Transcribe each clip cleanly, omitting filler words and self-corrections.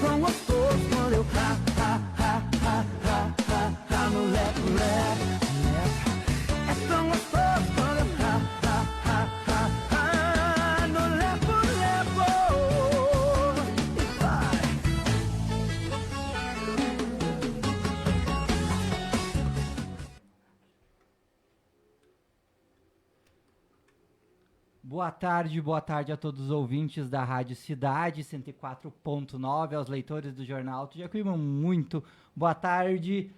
tão gostoso quando eu no lepo-lepo. É tão gostoso quando eu no lepo-lepo. E vai. Boa tarde a todos os ouvintes da Rádio Cidade 104.9, aos leitores do Jornal de Jacuíma, muito boa tarde.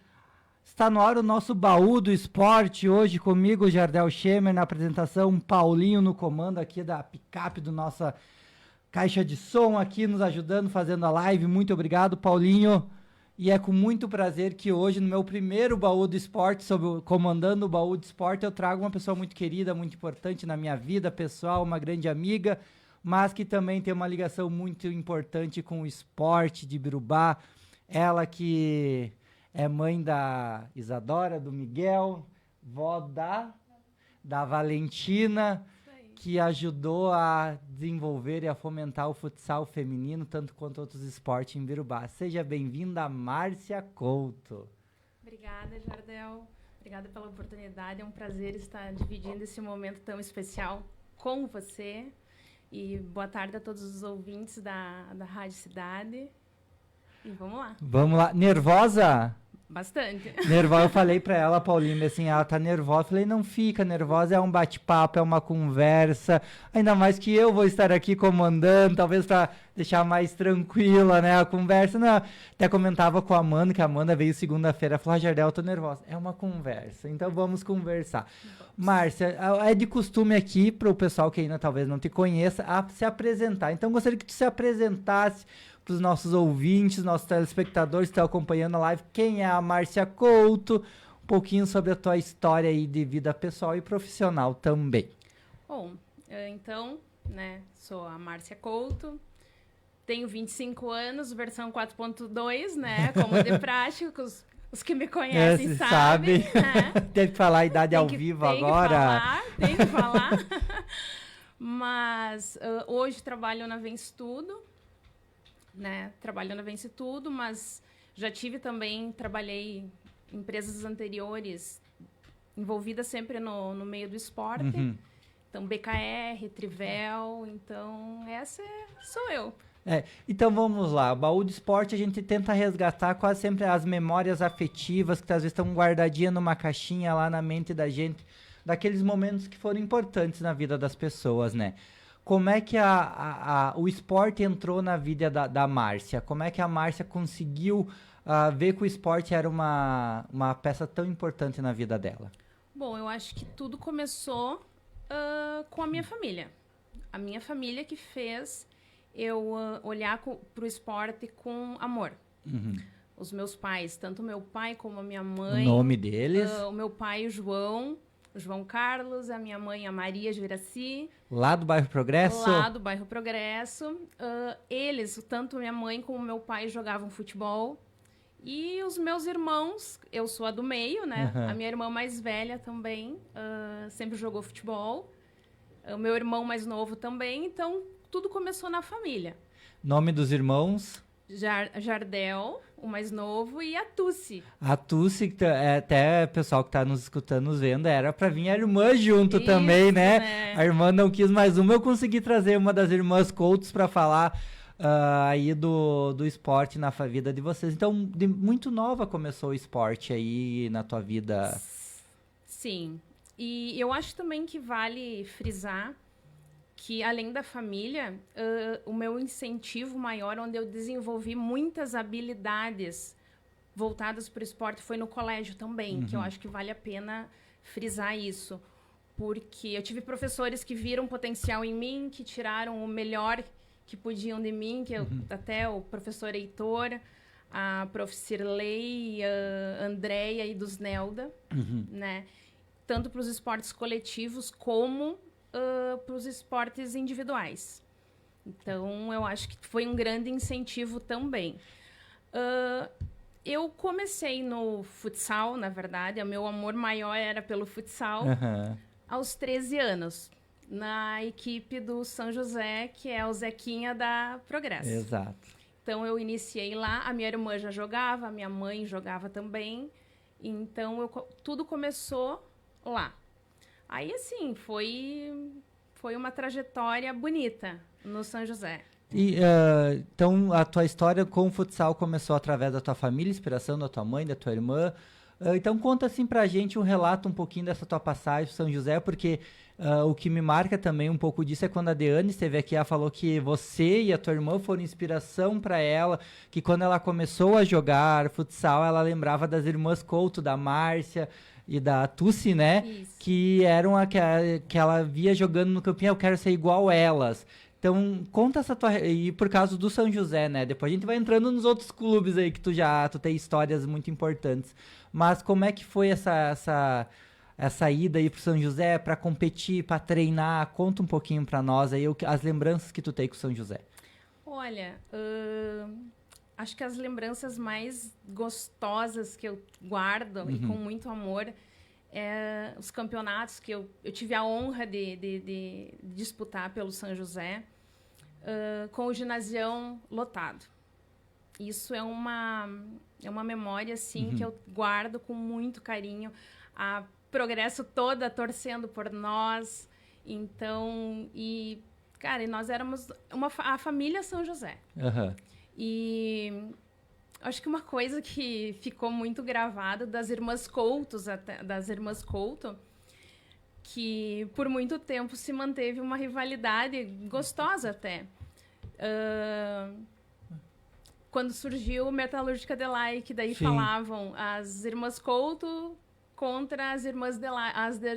Está no ar o nosso baú do esporte, hoje comigo, Jardel Schemer, na apresentação, Paulinho no comando aqui da picape do nossa caixa de som aqui, nos ajudando, fazendo a live. Muito obrigado, Paulinho. E é com muito prazer que hoje, no meu primeiro baú do esporte, comandando o baú do esporte, eu trago uma pessoa muito querida, muito importante na minha vida pessoal, uma grande amiga, mas que também tem uma ligação muito importante com o esporte de Birubá. Ela que é mãe da Isadora, do Miguel, vó da Valentina, que ajudou a desenvolver e a fomentar o futsal feminino, tanto quanto outros esportes em Birubá. Seja bem-vinda, Márcia Couto. Obrigada, Jardel. Obrigada pela oportunidade. É um prazer estar dividindo esse momento tão especial com você. E boa tarde a todos os ouvintes da Rádio Cidade. E vamos lá. Vamos lá. Nervosa? Bastante. Nervosa, eu falei pra ela, Paulinha, assim, ela tá nervosa. Eu falei, não fica nervosa, é um bate-papo, é uma conversa. Ainda mais que eu vou estar aqui comandando, talvez pra deixar mais tranquila, né, a conversa. Não, até comentava com a Amanda, que a Amanda veio segunda-feira, falou, Jardel, eu tô nervosa. É uma conversa, então vamos conversar. Márcia, é de costume aqui, pro pessoal que ainda talvez não te conheça, a se apresentar. Então, gostaria que tu se apresentasse para os nossos ouvintes, nossos telespectadores que estão acompanhando a live, quem é a Márcia Couto, um pouquinho sobre a tua história aí de vida pessoal e profissional também. Bom, então, né, sou a Márcia Couto, tenho 25 anos, versão 4.2, né, como de prática, os que me conhecem sabem. Né? Tem que falar a idade ao vivo agora. Tem que falar. Mas hoje trabalho na Vence Tudo, né, trabalhando na Vence Tudo, mas já trabalhei em empresas anteriores, envolvida sempre no meio do esporte. Uhum. Então, BKR, Trivel, então essa sou eu. Então vamos lá, o baú do esporte a gente tenta resgatar quase sempre as memórias afetivas que às vezes estão guardadinhas numa caixinha lá na mente da gente, daqueles momentos que foram importantes na vida das pessoas, né? Como é que o esporte entrou na vida da Márcia? Como é que a Márcia conseguiu ver que o esporte era uma peça tão importante na vida dela? Bom, eu acho que tudo começou com a minha família. A minha família que fez eu olhar para o esporte com amor. Uhum. Os meus pais, tanto meu pai como a minha mãe. O nome deles? O meu pai, o João Carlos, a minha mãe, a Maria Juraci. Lá do bairro Progresso? Lá do bairro Progresso. Eles, tanto minha mãe como meu pai, jogavam futebol. E os meus irmãos, eu sou a do meio, né? Uhum. A minha irmã mais velha também sempre jogou futebol. O meu irmão mais novo também. Então, tudo começou na família. Nome dos irmãos? Jardel, o mais novo, e a Tussi. A Tussi, até o pessoal que tá nos escutando, nos vendo, era pra vir a irmã junto. Isso, também, né? A irmã não quis mais uma, eu consegui trazer uma das irmãs Coutos pra falar aí do esporte na vida de vocês. Então, muito nova começou o esporte aí na tua vida. Sim, e eu acho também que vale frisar que, além da família, o meu incentivo maior, onde eu desenvolvi muitas habilidades voltadas para o esporte, foi no colégio também, uhum. Que eu acho que vale a pena frisar isso. Porque eu tive professores que viram potencial em mim, que tiraram o melhor que podiam de mim, que até o professor Heitor, a prof. Cirlei, a Andréia e dos Nelda, né? Tanto para os esportes coletivos como para os esportes individuais. Então, eu acho que foi um grande incentivo também. Eu comecei no futsal, na verdade. O meu amor maior era pelo futsal. Aos 13 anos, na equipe do São José, que é o Zequinha da Progresso. Exato. Então, eu iniciei lá, a minha irmã já jogava, a minha mãe jogava também. Então, tudo começou lá. Aí, assim, foi uma trajetória bonita no São José. E, então, a tua história com o futsal começou através da tua família, inspiração da tua mãe, da tua irmã. Então, conta assim pra gente um relato um pouquinho dessa tua passagem pro São José, porque o que me marca também um pouco disso é quando a Deane esteve aqui, ela falou que você e a tua irmã foram inspiração para ela, que quando ela começou a jogar futsal, ela lembrava das irmãs Couto, da Márcia e da Tussi, né? Isso. Que eram que ela via jogando no campinho, eu quero ser igual elas. Então, conta essa tua... E por causa do São José, né? Depois a gente vai entrando nos outros clubes aí que tu tem histórias muito importantes. Mas como é que foi essa ida aí pro São José para competir, para treinar? Conta um pouquinho para nós aí as lembranças que tu tem com o São José. Olha, acho que as lembranças mais gostosas que eu guardo e com muito amor os campeonatos que eu tive a honra de disputar pelo São José com o ginasião lotado. Isso é uma memória assim que eu guardo com muito carinho. A Progresso toda torcendo por nós. Então, cara, nós éramos a família São José. Uhum. E acho que uma coisa que ficou muito gravada das irmãs Couto, que por muito tempo se manteve uma rivalidade gostosa até. Quando surgiu o Metalúrgica Delay, que daí falavam as irmãs Couto contra as irmãs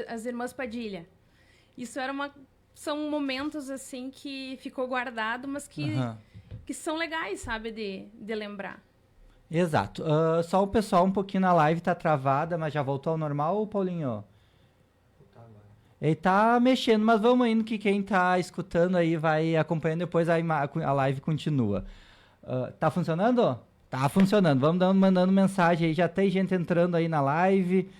as irmãs Padilha. Isso são momentos assim que ficou guardado, mas que são legais, sabe, de lembrar. Exato. Só o pessoal um pouquinho na live tá travada, mas já voltou ao normal, Paulinho? Ele tá mexendo, mas vamos indo que quem tá escutando aí vai acompanhando, depois a live continua. Tá funcionando? Tá funcionando. Vamos mandando mensagem aí, já tem gente entrando aí na live.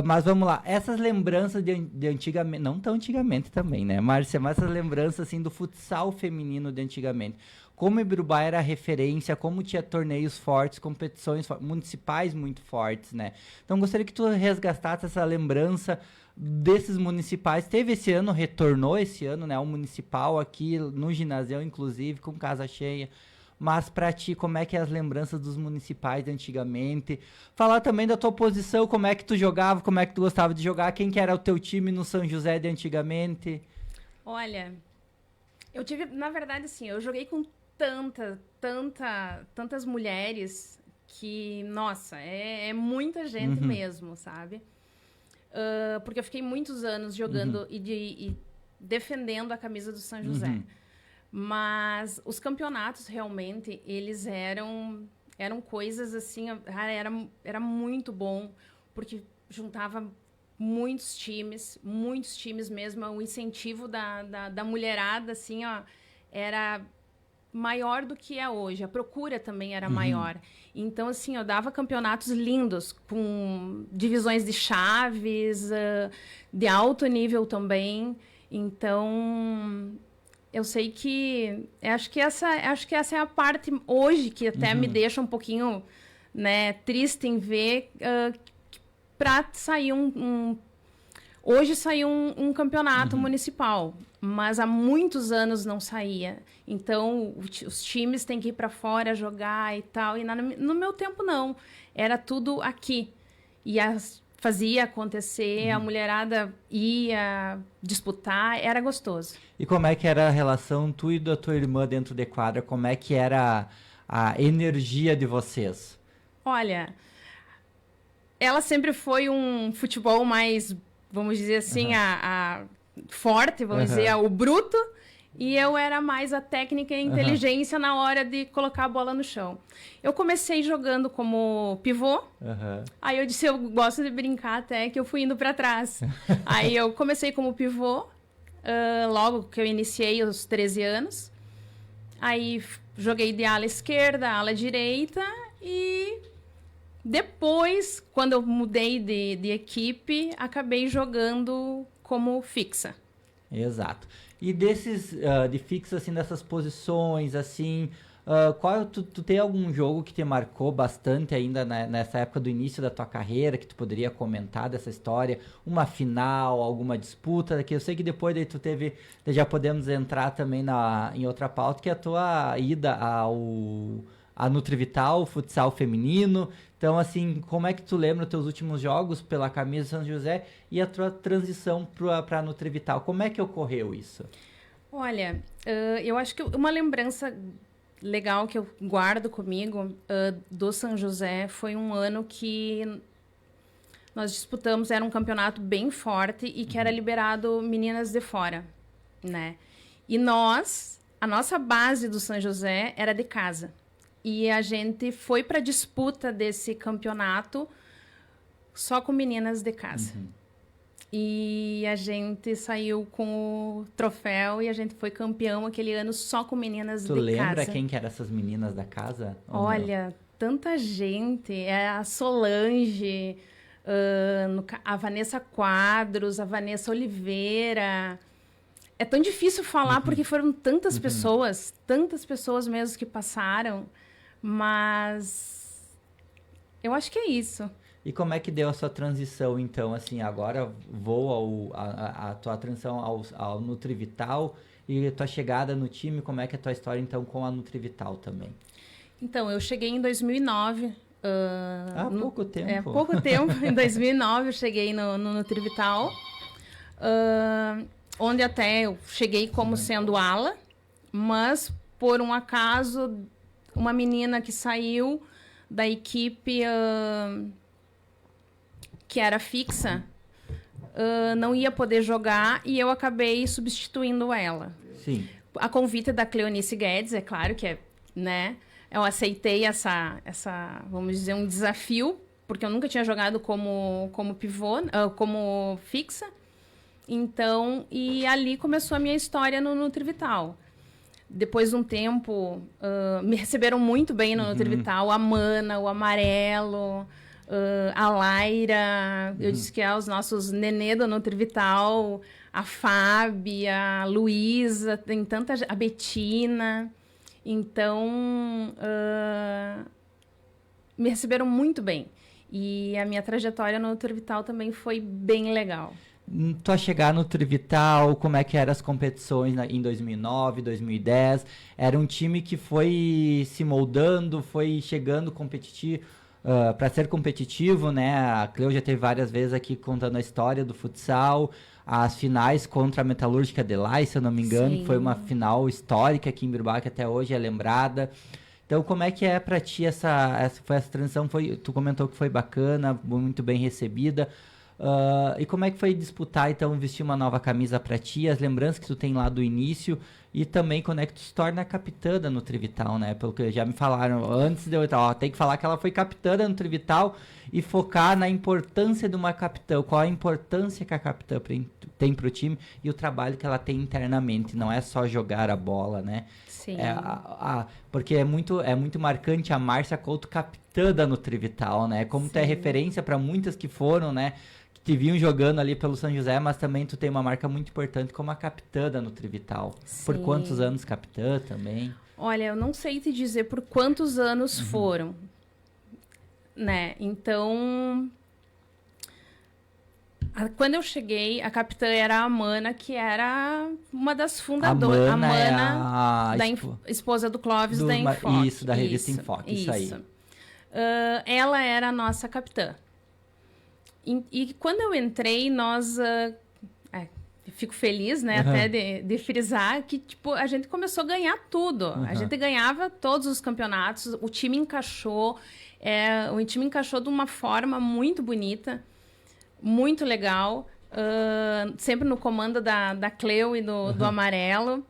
Mas vamos lá, essas lembranças de antigamente, não tão antigamente também, né, Márcia, mas essas lembranças assim do futsal feminino de antigamente, como Ibirubá era referência, como tinha torneios fortes, competições municipais muito fortes, né, então gostaria que tu resgatasse essa lembrança desses municipais. Teve esse ano, retornou esse ano, né, o municipal aqui no ginásio, inclusive, com casa cheia. Mas pra ti, como é que é as lembranças dos municipais de antigamente? Falar também da tua posição, como é que tu jogava, como é que tu gostava de jogar, quem que era o teu time no São José de antigamente? Olha, eu tive, na verdade, assim, eu joguei com tantas mulheres que, nossa, é muita gente mesmo, sabe? Porque eu fiquei muitos anos jogando e defendendo a camisa do São José. Mas os campeonatos, realmente, eles eram coisas assim, era muito bom, porque juntava muitos times mesmo, o incentivo da mulherada, assim, ó, era maior do que é hoje, a procura também era maior. Então, assim, eu dava campeonatos lindos, com divisões de chaves, de alto nível também. Então, eu sei que acho que essa é a parte hoje que até me deixa um pouquinho, né, triste em ver para sair hoje saiu um campeonato municipal, mas há muitos anos não saía. Então os times têm que ir para fora jogar e tal, e no meu tempo não, era tudo aqui. E fazia acontecer, a mulherada ia disputar, era gostoso. E como é que era a relação tu e da tua irmã dentro de quadra? Como é que era a energia de vocês? Olha, ela sempre foi um futebol mais, vamos dizer assim, forte, vamos dizer, o bruto, e eu era mais a técnica e a inteligência na hora de colocar a bola no chão. Eu comecei jogando como pivô, aí eu disse, eu gosto de brincar até, que eu fui indo para trás. Aí eu comecei como pivô, logo que eu iniciei aos 13 anos, aí joguei de ala esquerda, ala direita, e depois, quando eu mudei de equipe, acabei jogando como fixa. Exato. E desses, de fixa, assim, dessas posições, assim, Tu tem algum jogo que te marcou bastante ainda nessa época do início da tua carreira, que tu poderia comentar dessa história? Uma final, alguma disputa? Que eu sei que depois daí já podemos entrar também em outra pauta, que é a tua ida a Nutrivital, futsal feminino. Então, assim, como é que tu lembra os teus últimos jogos pela camisa do São José e a tua transição para a Nutrivital? Como é que ocorreu isso? Olha, eu acho que uma lembrança legal que eu guardo comigo do São José foi um ano que nós disputamos, era um campeonato bem forte e que era liberado meninas de fora, né? E a nossa base do São José era de casa. E a gente foi para a disputa desse campeonato só com meninas de casa. E a gente saiu com o troféu e a gente foi campeão aquele ano só com meninas de casa. Tu lembra quem que eram essas meninas da casa? Olha, tanta gente. A Solange, a Vanessa Quadros, a Vanessa Oliveira. É tão difícil falar porque foram tantas pessoas mesmo que passaram. Mas eu acho que é isso. E como é que deu a sua transição, então, assim, agora a tua transição ao Nutrivital e a tua chegada no time, como é que é a tua história, então, com a Nutrivital também? Então, eu cheguei em 2009. Pouco tempo. Pouco tempo. Em 2009 eu cheguei no Nutrivital, onde até eu cheguei como sendo ala, mas, por um acaso, uma menina que saiu da equipe... que era fixa, não ia poder jogar e eu acabei substituindo ela. Sim. A convite da Cleonice Guedes, é claro que né? Eu aceitei vamos dizer, um desafio, porque eu nunca tinha jogado como pivô, como fixa. Então, e ali começou a minha história no Nutrivital. Depois de um tempo, me receberam muito bem no Nutrivital, a Mana, o Amarelo... a Laira, eu disse que é os nossos nenê do Nutrivital, a Fábia, a Luísa, tem tanta a Betina. Então, me receberam muito bem. E a minha trajetória no Nutrivital também foi bem legal. Tu a chegar no Nutrivital, como é que eram as competições em 2009, 2010? Era um time que foi se moldando, foi chegando competitivo, para ser competitivo, né? A Cleo já teve várias vezes aqui contando a história do futsal, as finais contra a Metalúrgica de Lai, se eu não me engano, que foi uma final histórica aqui em Biruba, que até hoje é lembrada. Então, como é que é para ti essa transição? Tu comentou que foi bacana, muito bem recebida. E como é que foi disputar, então, vestir uma nova camisa para ti, as lembranças que tu tem lá do início e também quando é que tu se torna capitã da Nutrivital, né? Pelo que já me falaram antes de eu tem que falar que ela foi capitã da Nutrivital e focar na importância de uma capitã, qual a importância que a capitã tem pro time e o trabalho que ela tem internamente, não é só jogar a bola, né? Sim. Porque é muito marcante a Márcia Couto, capitã da Nutrivital, né? Como tu é referência para muitas que foram, né? Que te vinham jogando ali pelo São José, mas também tu tem uma marca muito importante como a capitã da Nutrivital. Sim. Por quantos anos capitã também? Olha, eu não sei te dizer por quantos anos foram, né? Então, quando eu cheguei, a capitã era a Mana, que era uma das fundadoras. A Mana da esposa do Clóvis, da Enfoque. Isso, da revista Enfoque, isso aí. Ela era a nossa capitã. E quando eu entrei, fico feliz, né, até de frisar que, tipo, a gente começou a ganhar tudo. A gente ganhava todos os campeonatos, o time encaixou de uma forma muito bonita, muito legal, sempre no comando da Cleo e do Amarelo.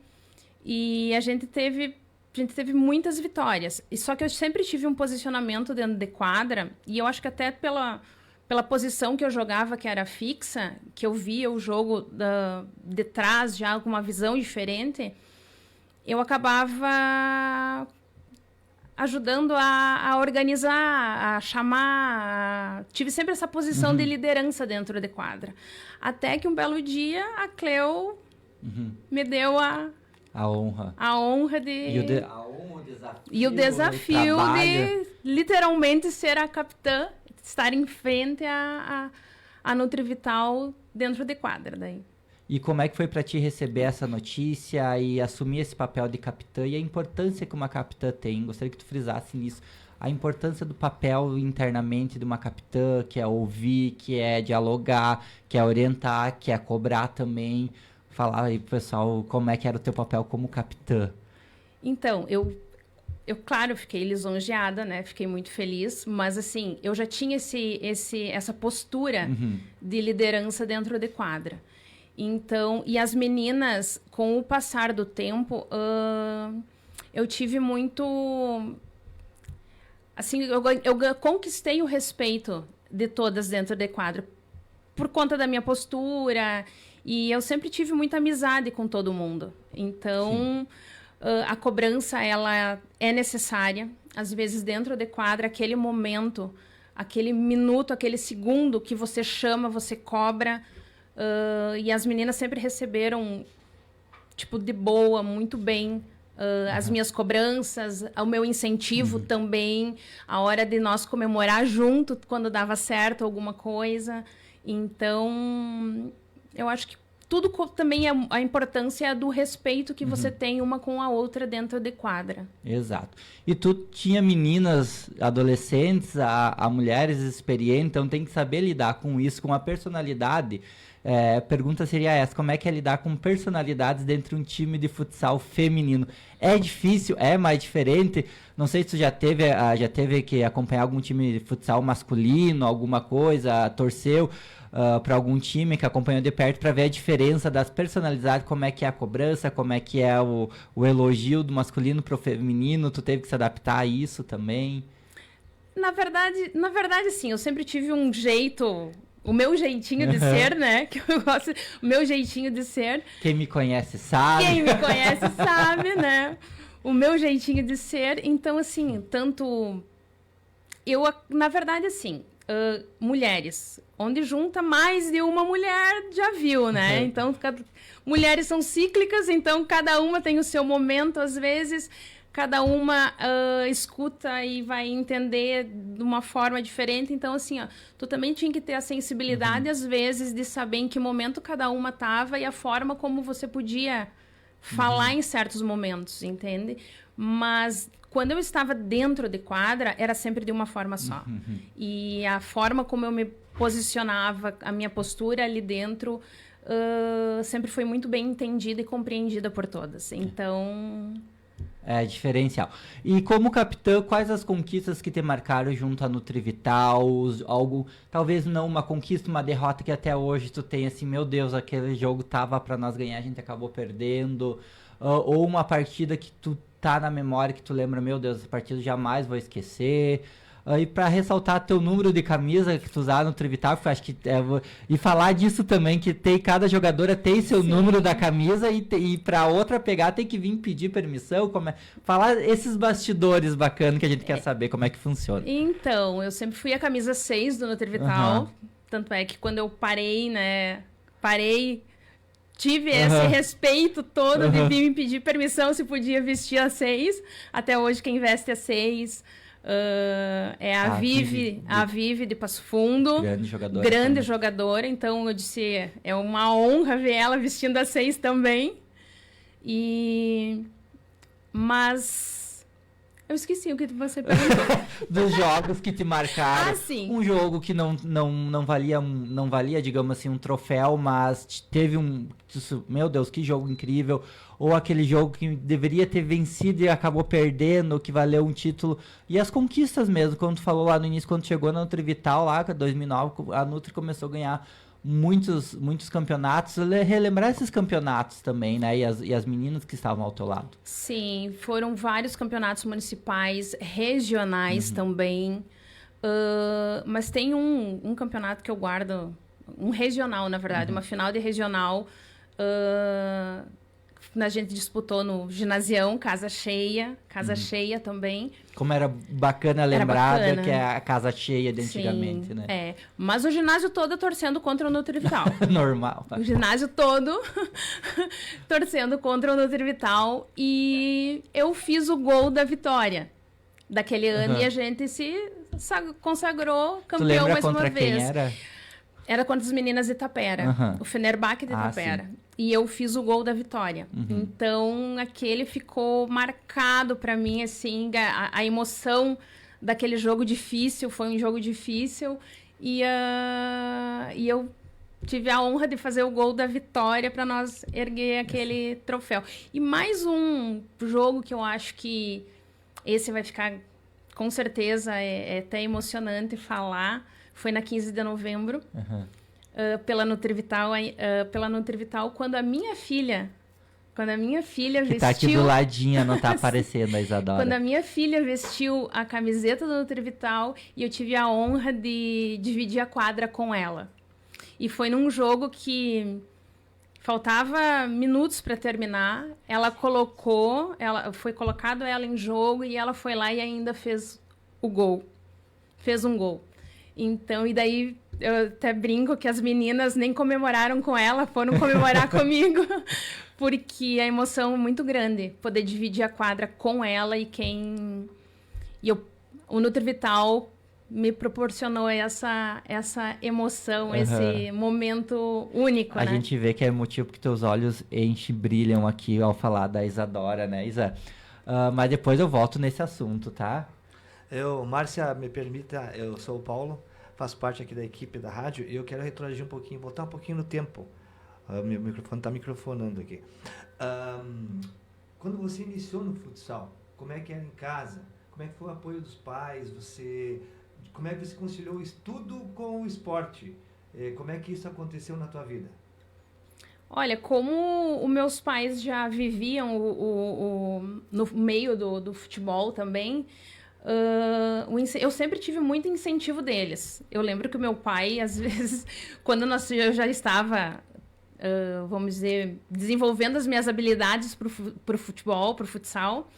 E a gente teve muitas vitórias. Só que eu sempre tive um posicionamento dentro de quadra, e eu acho que até pela posição que eu jogava, que era fixa, que eu via o jogo de trás já com uma visão diferente, eu acabava ajudando a organizar, a chamar. Tive sempre essa posição de liderança dentro de quadra. Até que um belo dia a Cleo me deu a honra de E o desafio trabalho. de literalmente ser a capitã, estar em frente a Nutrivital dentro de quadra daí. E como é que foi para ti receber essa notícia e assumir esse papel de capitã e a importância que uma capitã tem? Gostaria que tu frisasse nisso. A importância do papel internamente de uma capitã, que é ouvir, que é dialogar, que é orientar, que é cobrar também. Falar aí pro pessoal como é que era o teu papel como capitã. Então, claro, fiquei lisonjeada, né? Fiquei muito feliz, mas assim, eu já tinha essa postura de liderança dentro de quadra. Então, e as meninas, com o passar do tempo, eu tive muito... Assim, eu conquistei o respeito de todas dentro de quadra por conta da minha postura, e eu sempre tive muita amizade com todo mundo. Então, a cobrança, ela é necessária. Às vezes, dentro de quadra, aquele momento, aquele minuto, aquele segundo que você chama, você cobra. E as meninas sempre receberam, tipo, de boa, muito bem, as minhas cobranças, o meu incentivo também, a hora de nós comemorar junto quando dava certo alguma coisa. Então, eu acho que tudo também é a importância do respeito que você tem uma com a outra dentro de quadra. Exato. E tu tinha meninas, adolescentes, a mulheres experientes, então tem que saber lidar com isso, com a personalidade. Pergunta seria essa: como é que é lidar com personalidades dentro de um time de futsal feminino? É difícil? É mais diferente? Não sei se tu já teve que acompanhar algum time de futsal masculino, alguma coisa, torceu para algum time que acompanhou de perto para ver a diferença das personalidades, como é que é a cobrança, como é que é o elogio do masculino pro feminino. Tu teve que se adaptar a isso também? Na verdade, sim, eu sempre tive um jeito... O meu jeitinho de ser, né? Que eu gosto, o meu jeitinho de ser. Quem me conhece sabe. Quem me conhece sabe, né? O meu jeitinho de ser. Então, assim, tanto... na verdade, assim, mulheres. Onde junta mais de uma mulher, já viu, né? Então, mulheres são cíclicas, então cada uma tem o seu momento, às vezes... Cada uma escuta e vai entender de uma forma diferente. Então, assim, ó, tu também tinha que ter a sensibilidade, às vezes, de saber em que momento cada uma estava e a forma como você podia falar em certos momentos, entende? Mas quando eu estava dentro de quadra, era sempre de uma forma só. E a forma como eu me posicionava, a minha postura ali dentro, sempre foi muito bem entendida e compreendida por todas. Então... É diferencial. E como capitã, quais as conquistas que te marcaram junto à Nutrivital? Algo, talvez não uma conquista, uma derrota que até hoje tu tem assim, meu Deus, aquele jogo tava pra nós ganhar, a gente acabou perdendo. Ou uma partida que tu tá na memória, que tu lembra, meu Deus, essa partida jamais vou esquecer. E para ressaltar teu número de camisa que tu usava no Trivital, porque eu acho que e falar disso também, que cada jogadora tem seu número da camisa e para outra pegar tem que vir pedir permissão, falar esses bastidores bacanas que a gente quer saber como é que funciona. Então, eu sempre fui a camisa 6 do Nutrivital, tanto é que quando eu parei, né, tive esse respeito todo de vir me pedir permissão se podia vestir a 6, até hoje quem veste a 6... é a Vivi de Passo Fundo. Grande jogadora. Então eu disse, é uma honra ver ela vestindo a 6 também. Mas eu esqueci o que você perguntou. Dos jogos que te marcaram. Sim. Um jogo que não valia, digamos assim, um troféu, mas teve meu Deus, que jogo incrível. Ou aquele jogo que deveria ter vencido e acabou perdendo, que valeu um título. E as conquistas mesmo, quando tu falou lá no início, quando chegou na Nutrivital, lá em 2009, a Nutri começou a ganhar muitos campeonatos. Relembrar esses campeonatos também, né? E as meninas que estavam ao teu lado. Sim, foram vários campeonatos municipais, regionais também. Mas tem um campeonato que eu guardo, um regional, na verdade, uma final de regional... A gente disputou no ginasião, casa cheia também. Como era bacana lembrar bacana. que é a casa cheia de antigamente, Sim, né? É. Mas o ginásio todo torcendo contra o Nutrivital. Normal. O ginásio todo torcendo contra o Nutrivital. E eu fiz o gol da vitória daquele ano e a gente se consagrou Tu campeão lembra mais contra uma quem vez. era? Era contra as meninas de Itapera, o Fenerbahçe de Itapera. sim. E eu fiz o gol da vitória. Então, aquele ficou marcado pra mim, assim, a emoção daquele jogo difícil. Foi um jogo difícil. E eu tive a honra de fazer o gol da vitória para nós erguer aquele troféu. E mais um jogo que eu acho que esse vai ficar, com certeza, é até emocionante falar. Foi na 15 de novembro, pela Nutrivital, quando a minha filha Que vestiu... tá aqui do ladinho, não tá aparecendo a Isadora. Quando a minha filha vestiu a camiseta do Nutrivital e eu tive a honra de dividir a quadra com ela. E foi num jogo que faltava minutos para terminar, foi colocado ela em jogo e ela foi lá e ainda fez o gol. Fez um gol. Então, e daí eu até brinco que as meninas nem comemoraram com ela, foram comemorar comigo, porque a emoção é muito grande, poder dividir a quadra com ela o Nutrivital me proporcionou essa emoção, esse momento único, A né? gente vê que é motivo que teus olhos brilham aqui ao falar da Isadora, né, Isa? Mas depois eu volto nesse assunto, tá? Márcia, me permita, eu sou o Paulo, faço parte aqui da equipe da rádio e eu quero retroagir um pouquinho, voltar um pouquinho no tempo. Meu microfone está microfonando aqui. Quando você iniciou no futsal, como é que era em casa? Como é que foi o apoio dos pais? Como é que você conciliou o estudo com o esporte? Como é que isso aconteceu na tua vida? Olha, como os meus pais já viviam no meio do futebol também, eu sempre tive muito incentivo deles. Eu lembro que o meu pai, às vezes, quando eu já estava, vamos dizer, desenvolvendo as minhas habilidades para o futebol, para o futsal,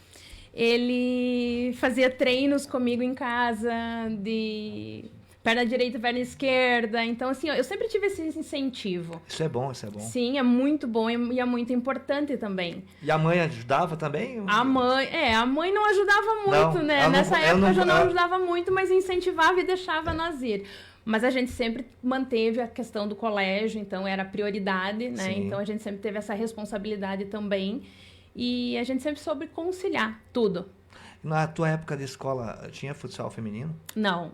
ele fazia treinos comigo em casa, de perna direita, perna esquerda. Então, assim, eu sempre tive esse incentivo. Isso é bom. Sim, é muito bom e é muito importante também. E a mãe ajudava também? A mãe não ajudava muito, Não, né? Nessa época já não ela- ajudava muito, mas incentivava e deixava nós ir. Mas a gente sempre manteve a questão do colégio, então era prioridade, né? Sim. Então a gente sempre teve essa responsabilidade também. E a gente sempre soube conciliar tudo. Na tua época de escola, tinha futsal feminino? Não.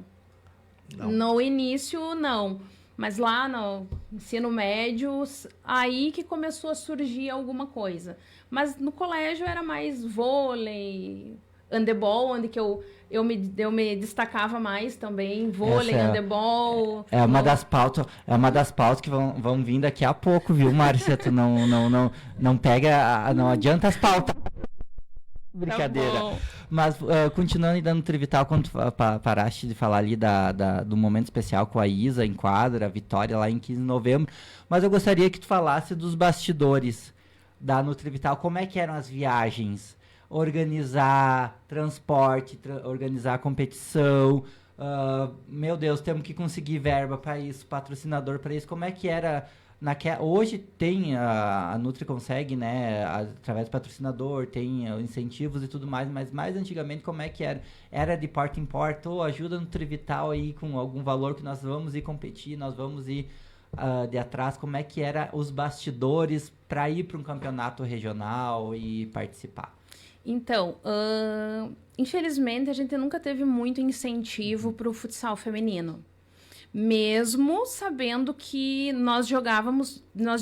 Não. No início, não. Mas lá no ensino médio, aí que começou a surgir alguma coisa. Mas no colégio era mais vôlei, handebol, onde que eu me destacava mais também. Vôlei, handebol. É uma das pautas que vão vir daqui a pouco, viu, Márcia? Tu não pega, não adianta as pautas. Brincadeira. Tá bom. Mas, continuando ainda no Trivital, quando tu paraste de falar ali do momento especial com a Isa em quadra, a vitória lá em 15 de novembro, mas eu gostaria que tu falasse dos bastidores da Nutrivital, como é que eram as viagens, organizar transporte, organizar competição, meu Deus, temos que conseguir verba para isso, patrocinador para isso, como é que era... Hoje tem, a Nutri consegue, né, através do patrocinador, tem incentivos e tudo mais, mas mais antigamente como é que era? Era de porta em porta, ou ajuda no Trivital aí com algum valor que nós vamos ir competir, nós vamos ir de atrás, como é que era os bastidores para ir para um campeonato regional e participar? Então, infelizmente a gente nunca teve muito incentivo para o futsal feminino. Mesmo sabendo que nós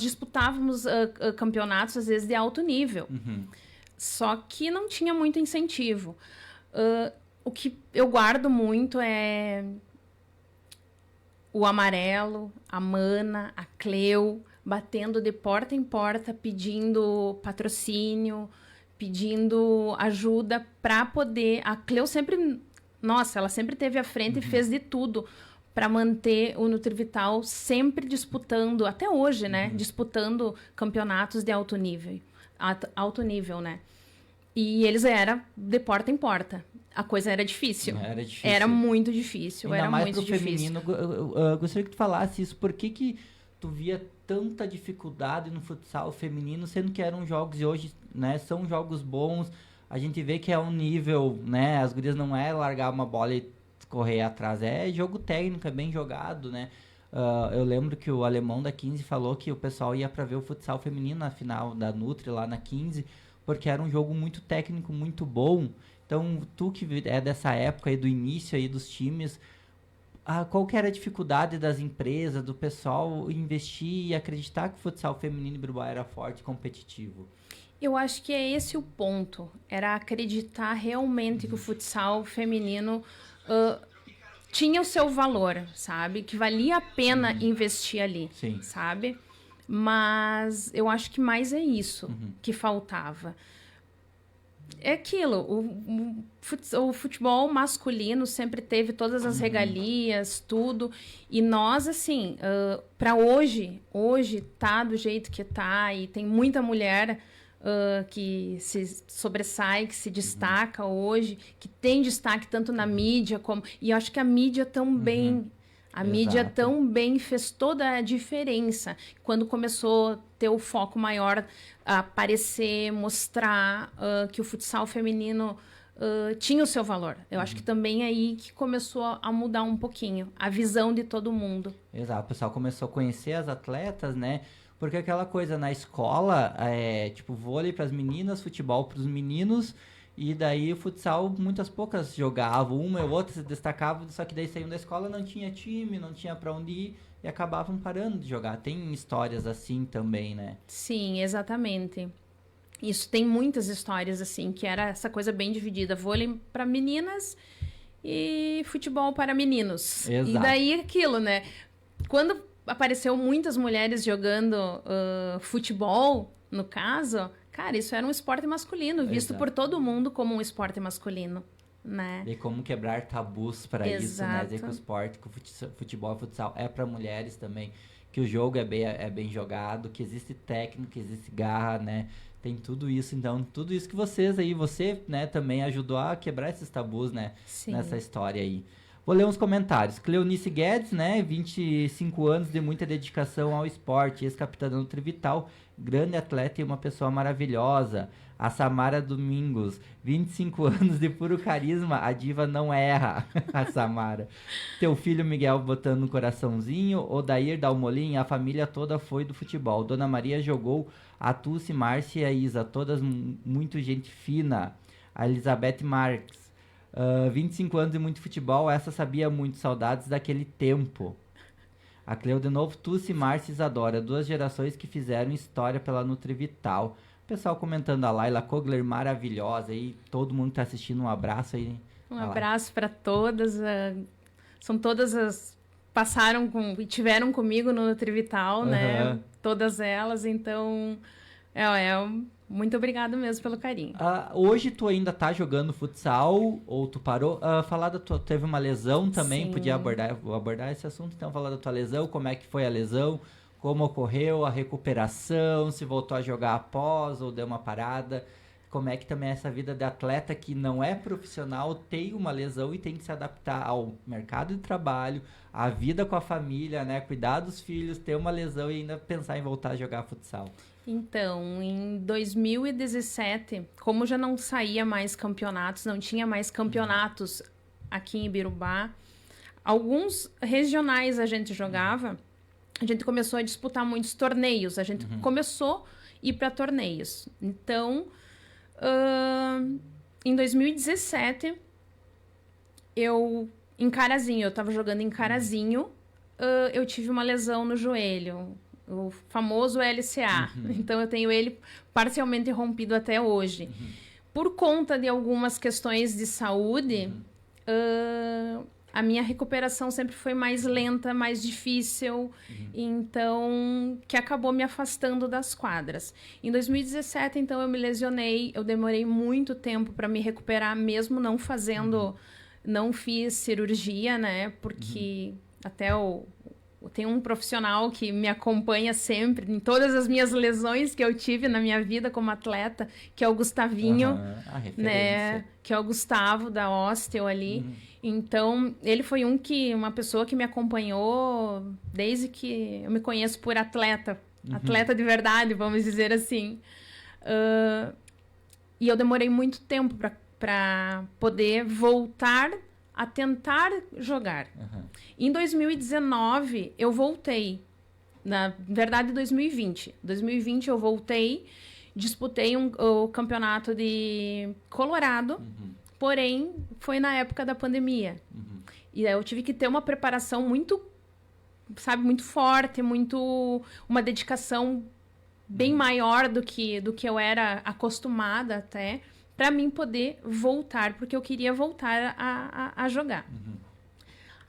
disputávamos campeonatos, às vezes, de alto nível. Só que não tinha muito incentivo. O que eu guardo muito é o Amarelo, a Mana, a Cleo, batendo de porta em porta, pedindo patrocínio, pedindo ajuda para poder... A Cleo sempre... Nossa, ela sempre esteve à frente e fez de tudo para manter o Nutrivital sempre disputando, até hoje, né? Disputando campeonatos de alto nível. alto nível, né? E eles eram de porta em porta. A coisa era difícil. Era difícil. Era muito difícil. Ainda Era mais muito pro difícil. feminino. Eu gostaria que tu falasse isso. Por que tu via tanta dificuldade no futsal feminino, sendo que eram jogos, e hoje, né, são jogos bons. A gente vê que é um nível, né? As gurias não é largar uma bola e correr atrás. É jogo técnico, é bem jogado, né? Eu lembro que o alemão da 15 falou que o pessoal ia para ver o futsal feminino na final da Nutri, lá na 15, porque era um jogo muito técnico, muito bom. Então, tu que é dessa época aí, do início aí dos times, qual que era a dificuldade das empresas, do pessoal investir e acreditar que o futsal feminino em Biruba era forte e competitivo? Eu acho que é esse o ponto. Era acreditar realmente que o futsal feminino tinha o seu valor, sabe? Que valia a pena investir ali, Sim. sabe? Mas eu acho que mais é isso que faltava. É aquilo, o futebol masculino sempre teve todas as regalias, tudo. E nós, assim, para hoje tá do jeito que tá, e tem muita mulher que se sobressai, que se destaca hoje, que tem destaque tanto na mídia como... E eu acho que a mídia também... A mídia também fez toda a diferença. Quando começou a ter o foco maior, a aparecer, mostrar que o futsal feminino tinha o seu valor. Eu acho que também é aí que começou a mudar um pouquinho a visão de todo mundo. Exato, o pessoal começou a conhecer as atletas, né? Porque aquela coisa na escola, tipo, vôlei para as meninas, futebol para os meninos, e daí o futsal, muitas poucas jogavam, uma ou outra se destacavam, só que daí saíam da escola, não tinha time, não tinha para onde ir, e acabavam parando de jogar. Tem histórias assim também, né? Sim, exatamente. Isso, tem muitas histórias assim, que era essa coisa bem dividida, vôlei para meninas e futebol para meninos. Exato. E daí aquilo, né? Quando apareceu muitas mulheres jogando futebol, no caso, cara, isso era um esporte masculino, visto por todo mundo como um esporte masculino, né? E como quebrar tabus para isso, né? Dizer que o esporte, que o futebol e futsal é para mulheres também, que o jogo é bem jogado, que existe técnica, que existe garra, né? Tem tudo isso, então, tudo isso que você, né, também ajudou a quebrar esses tabus, né? Sim. Nessa história aí. Vou ler uns comentários. Cleonice Guedes, né? 25 anos de muita dedicação ao esporte, ex-capitã do Trivital, grande atleta e uma pessoa maravilhosa. A Samara Domingos, 25 anos de puro carisma, a diva não erra. A Samara. Teu filho Miguel botando um coraçãozinho, Odair Dalmolin, a família toda foi do futebol. Dona Maria jogou, a Tuci, Márcia e a Isa, todas muito gente fina. A Elizabeth Marques. 25 anos e muito futebol, essa sabia muito, saudades daquele tempo. A Cleo de novo, Tuci, Márcia e Isadora, duas gerações que fizeram história pela Nutrivital. O pessoal comentando, a Laila Kogler, maravilhosa, aí todo mundo que tá assistindo, um abraço aí. Um abraço para todas, são todas as... passaram e tiveram comigo no Nutrivital, né? Todas elas, então... Muito obrigada mesmo pelo carinho. Hoje tu ainda tá jogando futsal ou tu parou? Falar da tua... Teve uma lesão também, Sim. podia abordar esse assunto, então falar da tua lesão, como é que foi a lesão, como ocorreu a recuperação, se voltou a jogar após ou deu uma parada, como é que também é essa vida de atleta que não é profissional, tem uma lesão e tem que se adaptar ao mercado de trabalho, à vida com a família, né? Cuidar dos filhos, ter uma lesão e ainda pensar em voltar a jogar futsal. Então, em 2017, como já não saía mais campeonatos, não tinha mais campeonatos aqui em Ibirubá, alguns regionais a gente jogava, a gente começou a disputar muitos torneios, a gente começou a ir para torneios. Então, em 2017, em Carazinho, eu estava jogando em Carazinho, eu tive uma lesão no joelho, o famoso LCA. Então, eu tenho ele parcialmente rompido até hoje. Por conta de algumas questões de saúde, a minha recuperação sempre foi mais lenta, mais difícil. Então, que acabou me afastando das quadras. Em 2017, então, eu me lesionei. Eu demorei muito tempo para me recuperar, mesmo não fazendo... Não fiz cirurgia, né? Porque até o tem um profissional que me acompanha sempre em todas as minhas lesões que eu tive na minha vida como atleta, que é o Gustavinho, A referência. né? Que é o Gustavo da Osteo ali. Então, ele foi uma pessoa que me acompanhou desde que eu me conheço por atleta. Atleta de verdade, vamos dizer assim. E eu demorei muito tempo para poder voltar a tentar jogar. Em 2019, eu voltei. Na verdade, 2020. 2020 eu voltei, disputei o campeonato de Colorado, porém, foi na época da pandemia. E aí eu tive que ter uma preparação muito, sabe, muito forte, uma dedicação bem maior do que eu era acostumada até, para mim poder voltar, porque eu queria voltar a jogar.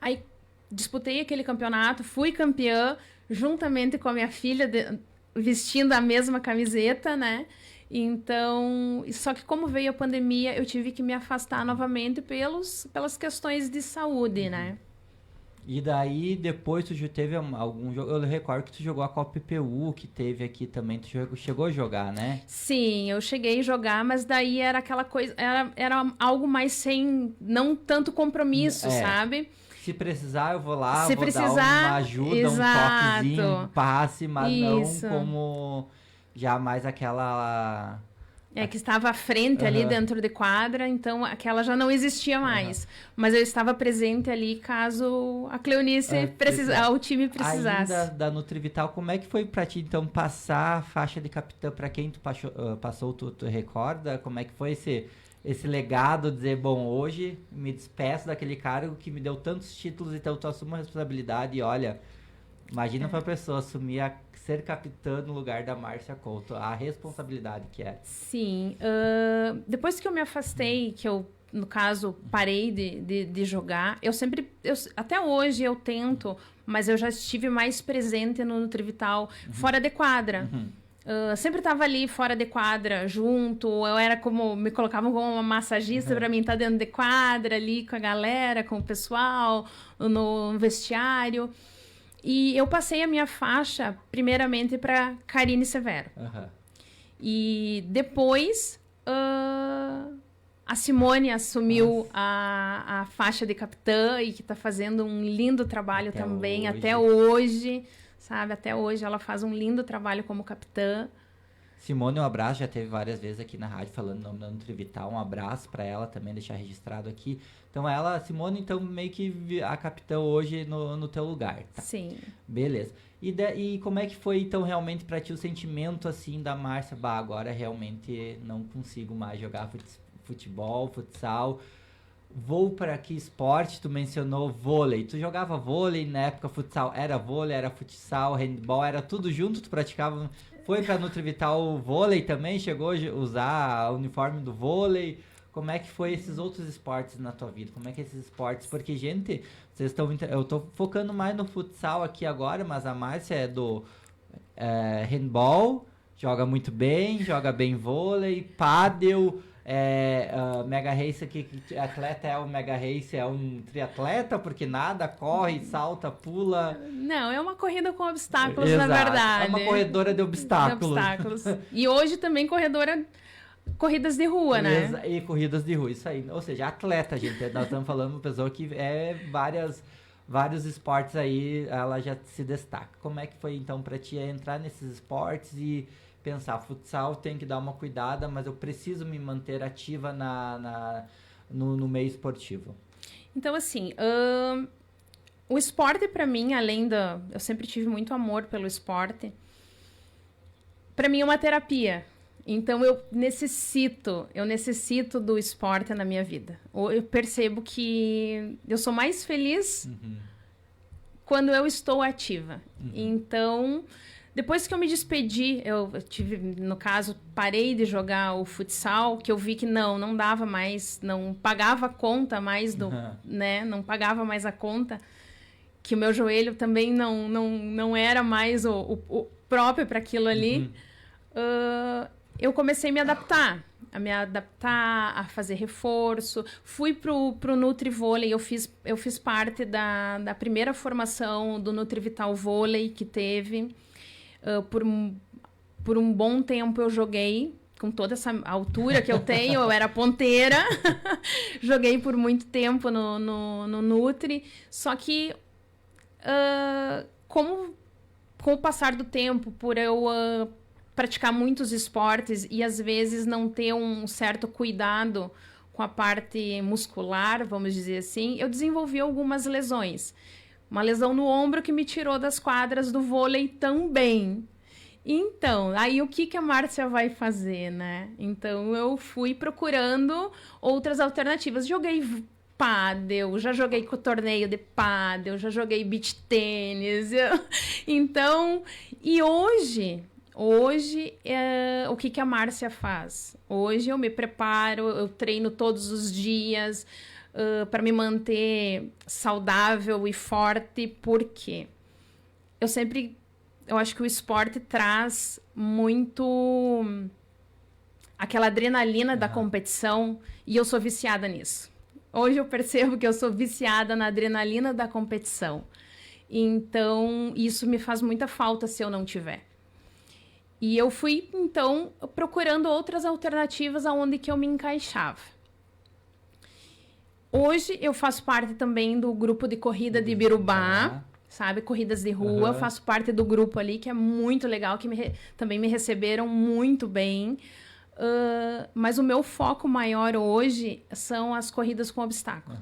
Aí disputei aquele campeonato, fui campeã, juntamente com a minha filha, vestindo a mesma camiseta, né? Então, só que como veio a pandemia, eu tive que me afastar novamente pelas questões de saúde, né? E daí, depois tu já teve algum jogo, eu recordo que tu jogou a Copa IPU, que teve aqui também, tu chegou a jogar, né? Sim, eu cheguei a jogar, mas daí era aquela coisa, era algo mais sem, não tanto compromisso, sabe? Se precisar, eu vou lá, Se vou precisar, dar uma ajuda, exato. um toquezinho, um passe, mas Isso. não como já mais aquela... Que estava à frente ali dentro de quadra, então aquela já não existia mais. Mas eu estava presente ali caso a Cleonice o time precisasse. Ainda da Nutrivital, como é que foi pra ti, então, passar a faixa de capitã? Pra quem tu passou, tu recorda? Como é que foi esse legado, dizer, bom, hoje me despeço daquele cargo que me deu tantos títulos, então tu assumo a responsabilidade e olha, imagina pra pessoa assumir ser capitã no lugar da Márcia Couto, a responsabilidade que é. Sim, depois que eu me afastei, que eu, no caso, parei de jogar, até hoje eu tento, mas eu já estive mais presente no Nutrivital, fora de quadra. Sempre estava ali fora de quadra, junto. Me colocavam como uma massagista para mim estar dentro de quadra, ali com a galera, com o pessoal, no vestiário. E eu passei a minha faixa, primeiramente, para Karine Severo. E depois, a Simone assumiu a faixa de capitã e que está fazendo um lindo trabalho também, até hoje. Sabe, até hoje ela faz um lindo trabalho como capitã. Simone, um abraço, já teve várias vezes aqui na rádio falando o nome da Nutrivital, um abraço para ela também, deixar registrado aqui. Então Simone, então meio que a capitã hoje no teu lugar, tá? Sim. Beleza. E como é que foi então realmente para ti o sentimento assim da Márcia, agora realmente não consigo mais jogar futebol, futsal, vou para que esporte? Tu mencionou vôlei. Tu jogava vôlei na época, futsal era vôlei, era futsal, handball, era tudo junto? Tu praticava? Foi para Nutrivital vôlei também? Chegou a usar o uniforme do vôlei? Como é que foi esses outros esportes na tua vida? Como é que esses esportes? Porque, gente, eu tô focando mais no futsal aqui agora, mas a Márcia é do handball, joga muito bem, joga bem vôlei, pádel, Mega Race, que atleta é o Mega Race? É um triatleta, porque nada, corre, salta, pula. Não, é uma corrida com obstáculos, Exato. na verdade. É uma corredora de obstáculos. E hoje também corridas de rua, né? E corridas de rua, isso aí. Ou seja, atleta, gente. Nós estamos falando de uma pessoa que vários esportes aí, ela já se destaca. Como é que foi, então, para ti entrar nesses esportes e pensar, futsal tem que dar uma cuidada, mas eu preciso me manter ativa no meio esportivo? Então, assim, o esporte para mim, eu sempre tive muito amor pelo esporte, para mim é uma terapia. Então, eu necessito do esporte na minha vida. Eu percebo que eu sou mais feliz quando eu estou ativa. Então, depois que eu me despedi, eu tive, no caso, parei de jogar o futsal, que eu vi que não dava mais, não pagava a conta mais, né? Não pagava mais a conta, que o meu joelho também não era mais o próprio para aquilo ali. Eu comecei a me adaptar. me adaptar, a fazer reforço. Fui pro Nutri-Vôlei, eu fiz parte da primeira formação do Nutri-Vital Vôlei que teve. Por um bom tempo eu joguei, com toda essa altura que eu tenho, eu era ponteira. Joguei por muito tempo no Nutri, só que com o passar do tempo, por eu praticar muitos esportes e às vezes não ter um certo cuidado com a parte muscular, vamos dizer assim, eu desenvolvi algumas lesões. Uma lesão no ombro que me tirou das quadras do vôlei também. Então, aí o que a Márcia vai fazer, né? Então, eu fui procurando outras alternativas. Joguei pádel, já joguei com o torneio de pádel, já joguei beach tênis. Então, e hoje o que a Márcia faz? Hoje eu me preparo, eu treino todos os dias para me manter saudável e forte, porque eu acho que o esporte traz muito aquela adrenalina da competição e eu sou viciada nisso. Hoje eu percebo que eu sou viciada na adrenalina da competição. Então, isso me faz muita falta se eu não tiver. E eu fui, então, procurando outras alternativas aonde que eu me encaixava. Hoje eu faço parte também do grupo de corrida de Birubá, sabe? Corridas de rua. Faço parte do grupo ali, que é muito legal, que também me receberam muito bem. Mas o meu foco maior hoje são as corridas com obstáculo.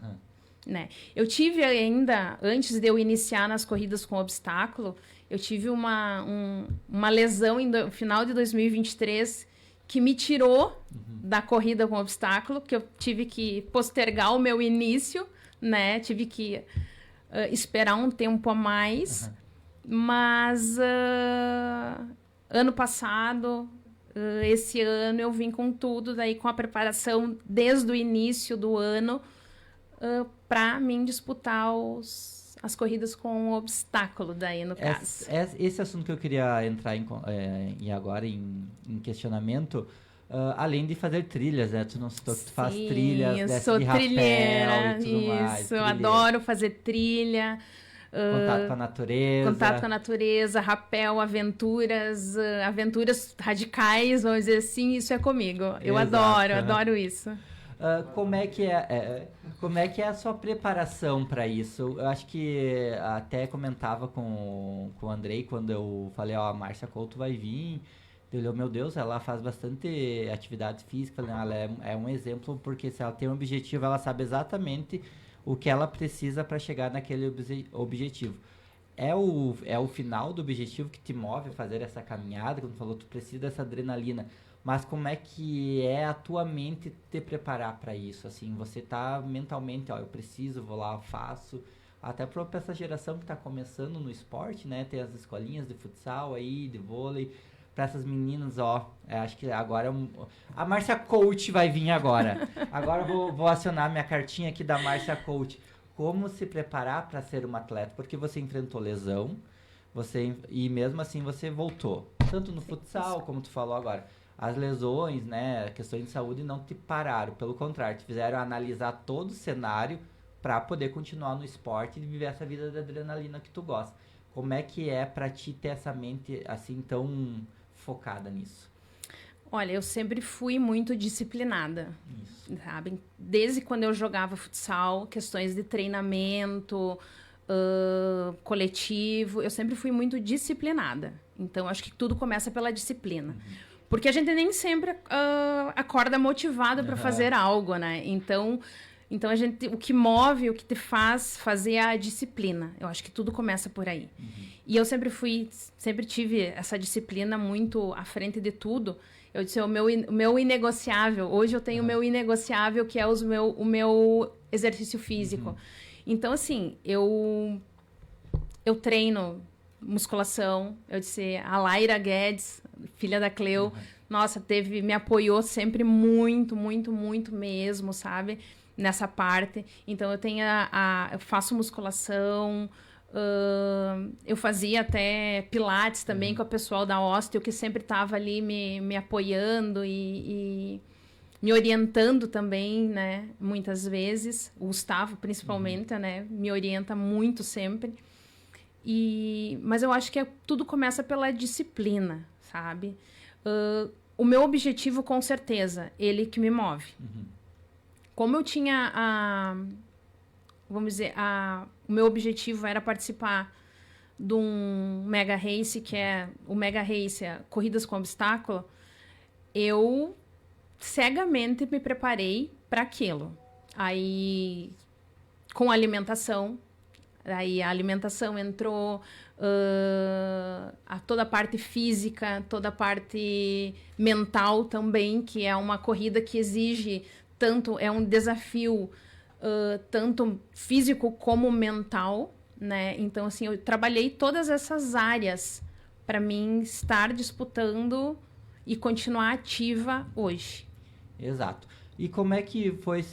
Né? Eu tive ainda, antes de eu iniciar nas corridas com obstáculo, eu tive uma lesão no final de 2023 que me tirou da corrida com obstáculo, que eu tive que postergar o meu início, né? Tive que esperar um tempo a mais. Mas ano passado, esse ano, eu vim com tudo, daí com a preparação desde o início do ano, para mim disputar as corridas com obstáculo, daí no caso. Esse assunto que eu queria entrar agora em questionamento, além de fazer trilhas, né? Tu não citou que tu faz trilhas, eu desce sou de rapel trilheira, e tudo mais. isso, eu adoro fazer trilha. Contato com a natureza. Contato com a natureza, rapel, aventuras radicais, vamos dizer assim, isso é comigo. Eu adoro isso. Como é que é a sua preparação para isso? Eu acho que até comentava com o Andrei quando eu falei, a Márcia Couto vai vir. Ele, meu Deus, ela faz bastante atividade física, né? Ela é um exemplo, porque se ela tem um objetivo, ela sabe exatamente o que ela precisa para chegar naquele objetivo. É o final do objetivo que te move a fazer essa caminhada, como tu falou, tu precisa dessa adrenalina. Mas como é que é a tua mente te preparar para isso? Assim, você tá mentalmente, eu preciso, vou lá, faço. Até para essa geração que tá começando no esporte, né? Tem as escolinhas de futsal aí, de vôlei. Para essas meninas, acho que agora a Márcia Coach vai vir agora. Agora eu vou acionar minha cartinha aqui da Márcia Coach. Como se preparar para ser uma atleta? Porque você enfrentou lesão, e mesmo assim você voltou. Tanto no futsal, como tu falou agora. As lesões, né, questões de saúde não te pararam. Pelo contrário, te fizeram analisar todo o cenário para poder continuar no esporte e viver essa vida da adrenalina que tu gosta. Como é que é para ti ter essa mente assim tão focada nisso? Olha, eu sempre fui muito disciplinada, sabe? Desde quando eu jogava futsal, questões de treinamento, coletivo, eu sempre fui muito disciplinada. Então, acho que tudo começa pela disciplina. Porque a gente nem sempre acorda motivado para fazer algo, né? Então o que move, o que te faz fazer é a disciplina. Eu acho que tudo começa por aí. E eu sempre tive essa disciplina muito à frente de tudo. Eu disse, o meu inegociável. Hoje eu tenho o meu inegociável, que é o meu exercício físico. Então, assim, eu treino musculação. Eu disse, a Laira Guedes, filha da Cleo, nossa, me apoiou sempre muito, muito, muito mesmo, sabe? Nessa parte. Então, eu faço musculação, eu fazia até pilates também com o pessoal da Osteo, que sempre estava ali me apoiando e me orientando também, né? Muitas vezes. O Gustavo, principalmente, né? Me orienta muito sempre. Mas eu acho que tudo começa pela disciplina, sabe? O meu objetivo, com certeza, ele que me move. Como eu tinha vamos dizer, o meu objetivo era participar de um Mega Race, que é o Mega Race, Corridas com Obstáculo, eu cegamente me preparei para aquilo. Aí, com alimentação, aí a alimentação entrou, toda a parte física, toda a parte mental também, que é uma corrida que exige tanto, é um desafio tanto físico como mental, né? Então, assim, eu trabalhei todas essas áreas para mim estar disputando e continuar ativa hoje. Exato. E como é que foi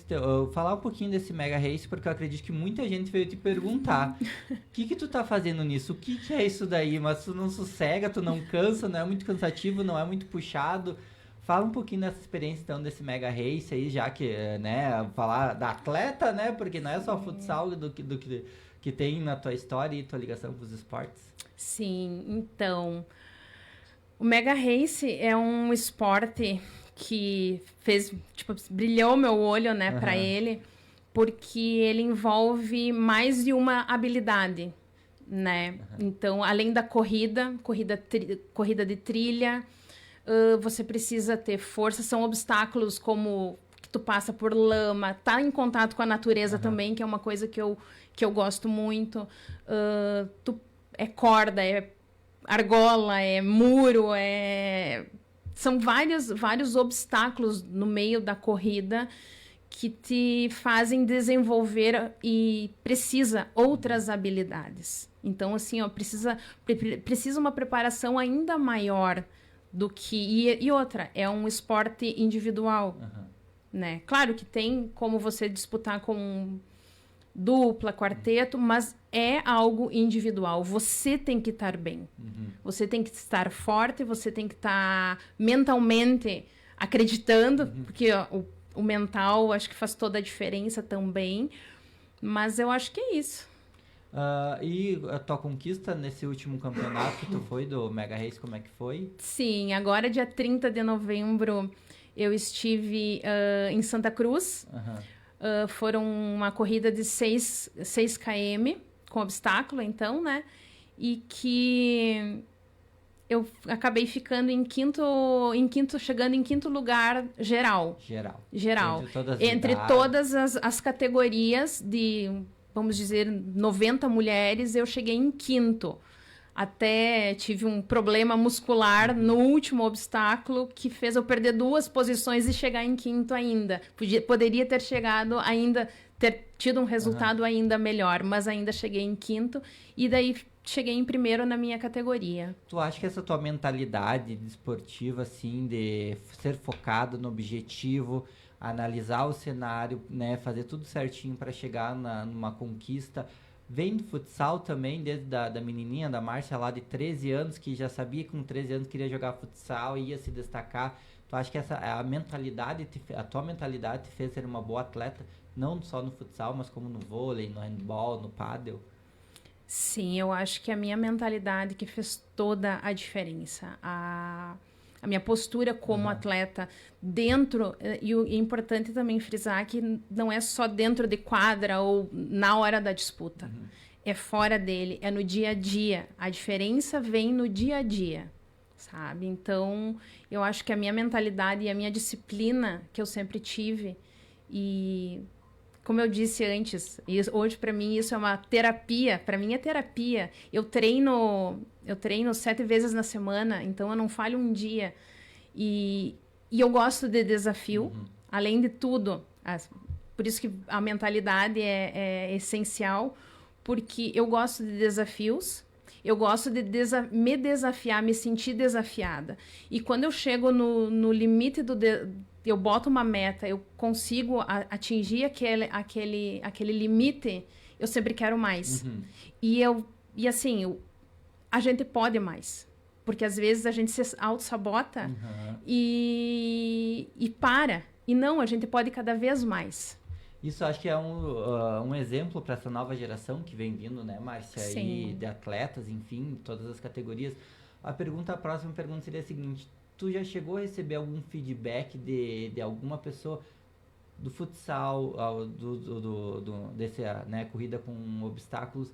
falar um pouquinho desse Mega Race, porque eu acredito que muita gente veio te perguntar o que tu tá fazendo nisso, o que é isso daí, mas tu não sossega, tu não cansa, não é muito cansativo, não é muito puxado. Fala um pouquinho dessa experiência, então, desse Mega Race aí, já que, né, falar da atleta, né, porque não é só futsal do que tem na tua história e tua ligação com os esportes. Sim, então, o Mega Race é um esporte que brilhou meu olho, né, para ele, porque ele envolve mais de uma habilidade, né? Então, além da corrida de trilha, você precisa ter força, são obstáculos como que tu passa por lama, tá em contato com a natureza também, que é uma coisa que eu gosto muito. É corda, é argola, é muro, são vários obstáculos no meio da corrida que te fazem desenvolver e precisa outras habilidades. Então, assim, precisa uma preparação ainda maior do que... E outra, é um esporte individual, né? Claro que tem como você disputar com dupla, quarteto, mas é algo individual. Você tem que estar bem. Você tem que estar forte, você tem que estar mentalmente acreditando, porque o mental acho que faz toda a diferença também. Mas eu acho que é isso. E a tua conquista nesse último campeonato que tu foi do Mega Race, como é que foi? Sim, agora dia 30 de novembro eu estive em Santa Cruz. Foram uma corrida de 6 km com obstáculo, então, né? E que eu acabei ficando chegando em quinto lugar geral. Entre todas as categorias de, vamos dizer, 90 mulheres, eu cheguei em quinto. Até tive um problema muscular no último obstáculo que fez eu perder 2 posições e chegar em quinto ainda. Poderia ter chegado ainda, ter tido um resultado ainda melhor, mas ainda cheguei em quinto e daí cheguei em primeiro na minha categoria. Tu acha que essa tua mentalidade esportiva, assim, de ser focado no objetivo, analisar o cenário, né, fazer tudo certinho para chegar numa conquista, vem do futsal também, desde da menininha, da Márcia lá de 13 anos, que já sabia que com 13 anos queria jogar futsal e ia se destacar. Tu acha que a tua mentalidade te fez ser uma boa atleta, não só no futsal, mas como no vôlei, no handball, no pádel? Sim, eu acho que a minha mentalidade que fez toda a diferença. A minha postura como atleta dentro, e é importante também frisar que não é só dentro de quadra ou na hora da disputa. É fora dele, é no dia a dia. A diferença vem no dia a dia, sabe? Então, eu acho que a minha mentalidade e a minha disciplina que eu sempre tive, e como eu disse antes, hoje para mim isso é uma terapia, para mim é terapia. Eu treino 7 vezes na semana, então eu não falho um dia. E eu gosto de desafio, além de tudo. Por isso que a mentalidade é essencial, porque eu gosto de desafios, eu gosto de me desafiar, me sentir desafiada. E quando eu chego no limite eu boto uma meta, eu consigo atingir aquele limite, eu sempre quero mais. E assim, a gente pode mais. Porque às vezes a gente se auto-sabota e para. E não, a gente pode cada vez mais. Isso acho que é um exemplo para essa nova geração que vem vindo, né, Márcia? Sim. Aí, de atletas, enfim, todas as categorias. A próxima pergunta seria a seguinte: tu já chegou a receber algum feedback de alguma pessoa do futsal, desse, né, corrida com obstáculos,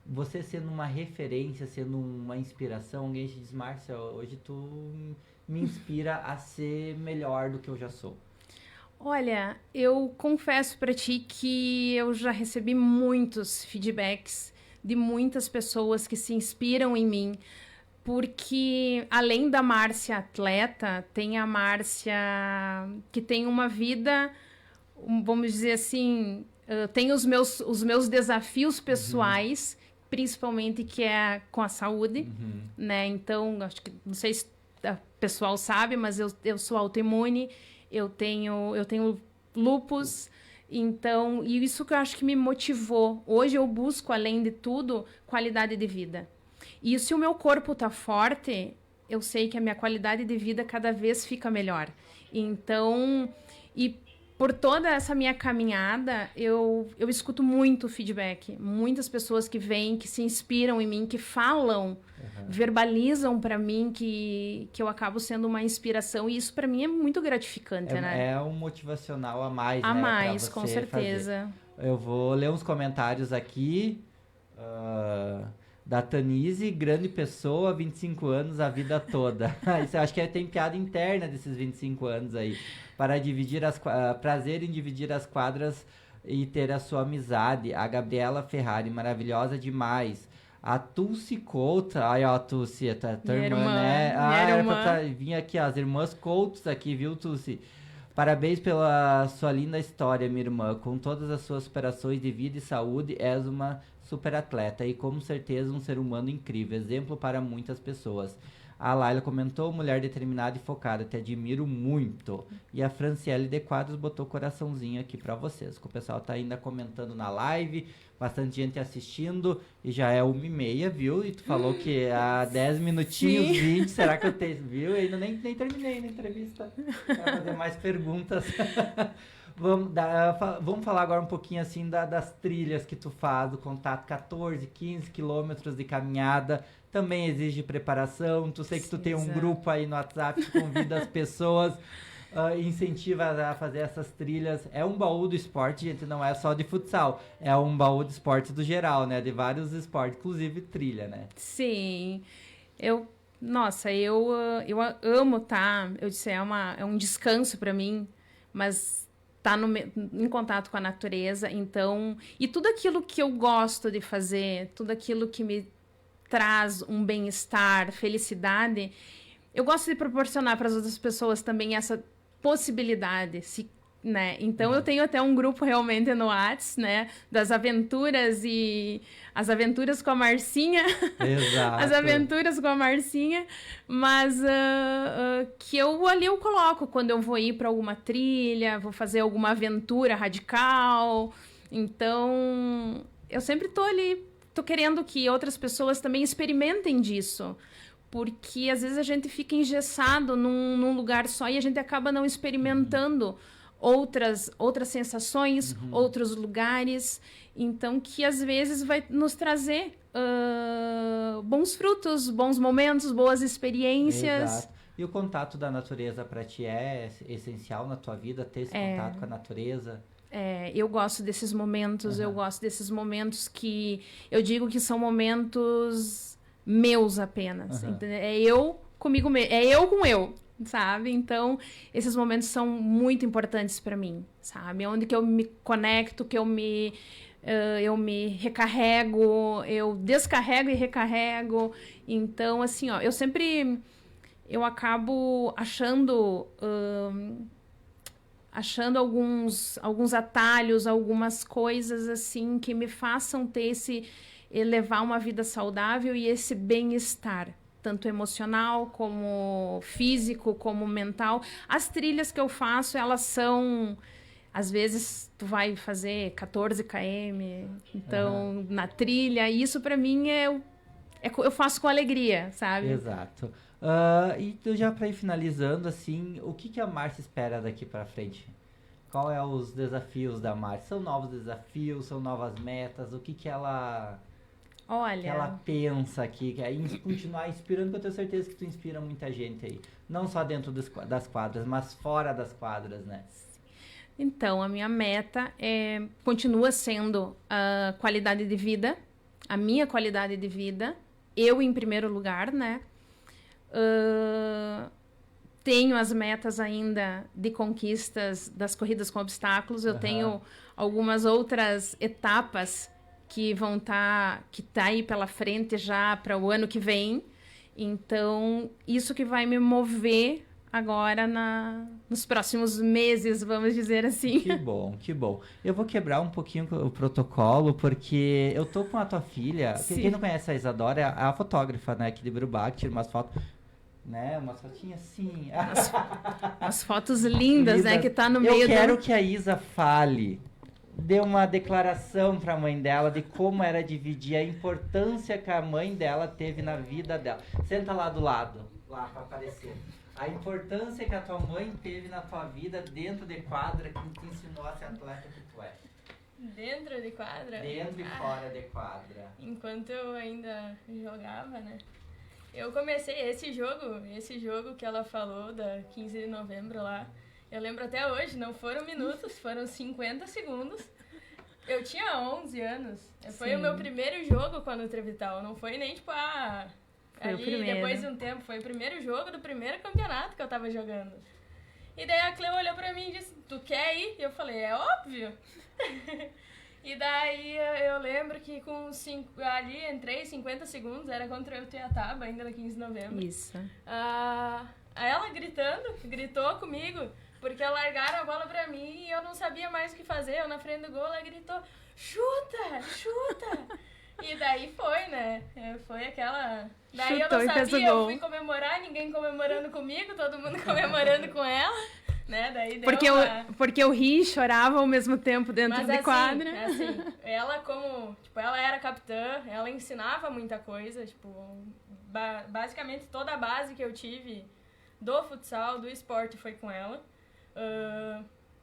você sendo uma referência, sendo uma inspiração, alguém te diz, Márcia, hoje tu me inspira a ser melhor do que eu já sou? Olha, eu confesso para ti que eu já recebi muitos feedbacks de muitas pessoas que se inspiram em mim, porque além da Márcia atleta, tem a Márcia que tem uma vida, vamos dizer assim, tem os meus desafios pessoais, principalmente que é com a saúde, né? Então, acho que, não sei se o pessoal sabe, mas eu sou autoimune, eu tenho lúpus, então, e isso que eu acho que me motivou. Hoje eu busco, além de tudo, qualidade de vida. E se o meu corpo tá forte, eu sei que a minha qualidade de vida cada vez fica melhor. Então, e por toda essa minha caminhada, eu escuto muito feedback. Muitas pessoas que vêm, que se inspiram em mim, que falam, verbalizam para mim que eu acabo sendo uma inspiração. E isso para mim é muito gratificante, né? É um motivacional a mais, A né? mais, pra com você certeza. fazer. Eu vou ler uns comentários aqui. Da Tanise, grande pessoa, 25 anos, a vida toda. Isso eu acho que tem piada interna desses 25 anos aí. Para dividir prazer em dividir as quadras e ter a sua amizade. A Gabriela Ferrari, maravilhosa demais. A Tulsi Couto, aí ó, Tulsi, tua irmã, né? Era pra vir aqui, ó, as irmãs Coutos aqui, viu, Tulsi? Parabéns pela sua linda história, minha irmã. Com todas as suas superações de vida e saúde, és uma super atleta e com certeza um ser humano incrível, exemplo para muitas pessoas. A Laila comentou, mulher determinada e focada, te admiro muito. E a Franciele de Quadros botou coraçãozinho aqui para vocês. O pessoal tá ainda comentando na live, bastante gente assistindo, e já é 1h30, viu? E tu falou que há 10 minutinhos, 20, será que eu tenho, viu? Eu ainda nem terminei na entrevista, para fazer mais perguntas. Vamos falar agora um pouquinho assim das trilhas que tu faz, o contato, 14, 15 quilômetros de caminhada, também exige preparação. Tu sei que tu tem um grupo aí no WhatsApp que convida as pessoas, incentiva a fazer essas trilhas. É um baú do esporte, gente, não é só de futsal, é um baú de esporte do geral, né? De vários esportes, inclusive trilha, né? Sim, nossa, eu amo, tá? Eu disse, é um descanso para mim, mas tá em contato com a natureza, então, e tudo aquilo que eu gosto de fazer, tudo aquilo que me traz um bem-estar, felicidade, eu gosto de proporcionar para as outras pessoas também essa possibilidade, né? Então eu tenho até um grupo realmente no Whats, né, das aventuras e as aventuras com a Marcinha. Exato. As aventuras com a Marcinha, mas que eu coloco quando eu vou ir para alguma trilha, vou fazer alguma aventura radical. Então, eu sempre tô ali, tô querendo que outras pessoas também experimentem disso. Porque às vezes a gente fica engessado num lugar só e a gente acaba não experimentando outras sensações, outros lugares. Então, que às vezes vai nos trazer bons frutos, bons momentos, boas experiências. Exato. E o contato da natureza para ti é essencial na tua vida, ter esse contato com a natureza? Eu gosto desses momentos, eu gosto desses momentos que eu digo que são momentos meus apenas. É eu comigo mesmo, é eu com eu, sabe? Então, esses momentos são muito importantes para mim, sabe? Onde que eu me conecto, que eu me recarrego, eu descarrego e recarrego. Então, assim, ó, eu acabo achando alguns atalhos, algumas coisas assim que me façam levar uma vida saudável e esse bem-estar, tanto emocional como físico, como mental. As trilhas que eu faço, elas são... Às vezes, tu vai fazer 14 km, então, na trilha, e isso para mim eu faço com alegria, sabe? Exato. E tu já para ir finalizando, assim, o que a Márcia espera daqui para frente? Qual é os desafios da Márcia? São novos desafios, são novas metas? O que ela Olha, pensa aqui? Que é continuar inspirando, porque eu tenho certeza que tu inspira muita gente aí. Não só dentro das quadras, mas fora das quadras, né? então, a minha meta continua sendo a qualidade de vida, a minha qualidade de vida, eu em primeiro lugar, né? Tenho as metas ainda de conquistas das corridas com obstáculos. Eu tenho algumas outras etapas que que tá aí pela frente já para o ano que vem. Então, isso que vai me mover agora nos próximos meses, vamos dizer assim. Que bom, que bom. Eu vou quebrar um pouquinho o protocolo, porque eu tô com a tua filha. Sim. Quem não conhece a Isadora é a fotógrafa, né, aqui de Biruba, que tira umas fotos, né, umas fotinhas assim. As fotos lindas, né, que tá no meio Eu quero que a Isa fale, dê uma declaração pra mãe dela de como era dividir a importância que a mãe dela teve na vida dela. Senta lá do lado, lá pra aparecer. A importância que a tua mãe teve na tua vida dentro de quadra, que te ensinou a ser atleta que tu é. Dentro de quadra? Dentro e fora de quadra. Enquanto eu ainda jogava, né? Eu comecei esse jogo que ela falou, da 15 de novembro lá. Eu lembro até hoje, não foram minutos, foram 50 segundos. Eu tinha 11 anos. Foi Sim. o meu primeiro jogo com a Nutrivital. Não foi nem tipo, Foi o ali, primeiro. depois de um tempo. Foi o primeiro jogo do primeiro campeonato que eu tava jogando. E daí a Cleo olhou pra mim e disse, tu quer ir? E eu falei, é óbvio. E daí eu lembro que ali entrei 50 segundos, era contra o Tuiataba, ainda na 15 de novembro. Isso. Ela gritou comigo, porque largaram a bola pra mim e eu não sabia mais o que fazer. Eu na frente do gol, ela gritou, chuta, chuta! E daí foi, né? Foi aquela... Daí Chutou eu e não fez o sabia, eu gol. fui comemorar, ninguém comemorando comigo, todo mundo comemorando com ela, né? Daí deu Porque eu ri e chorava ao mesmo tempo dentro Mas de quadra. ela ela era capitã, ela ensinava muita coisa, basicamente toda a base que eu tive do futsal, do esporte foi com ela.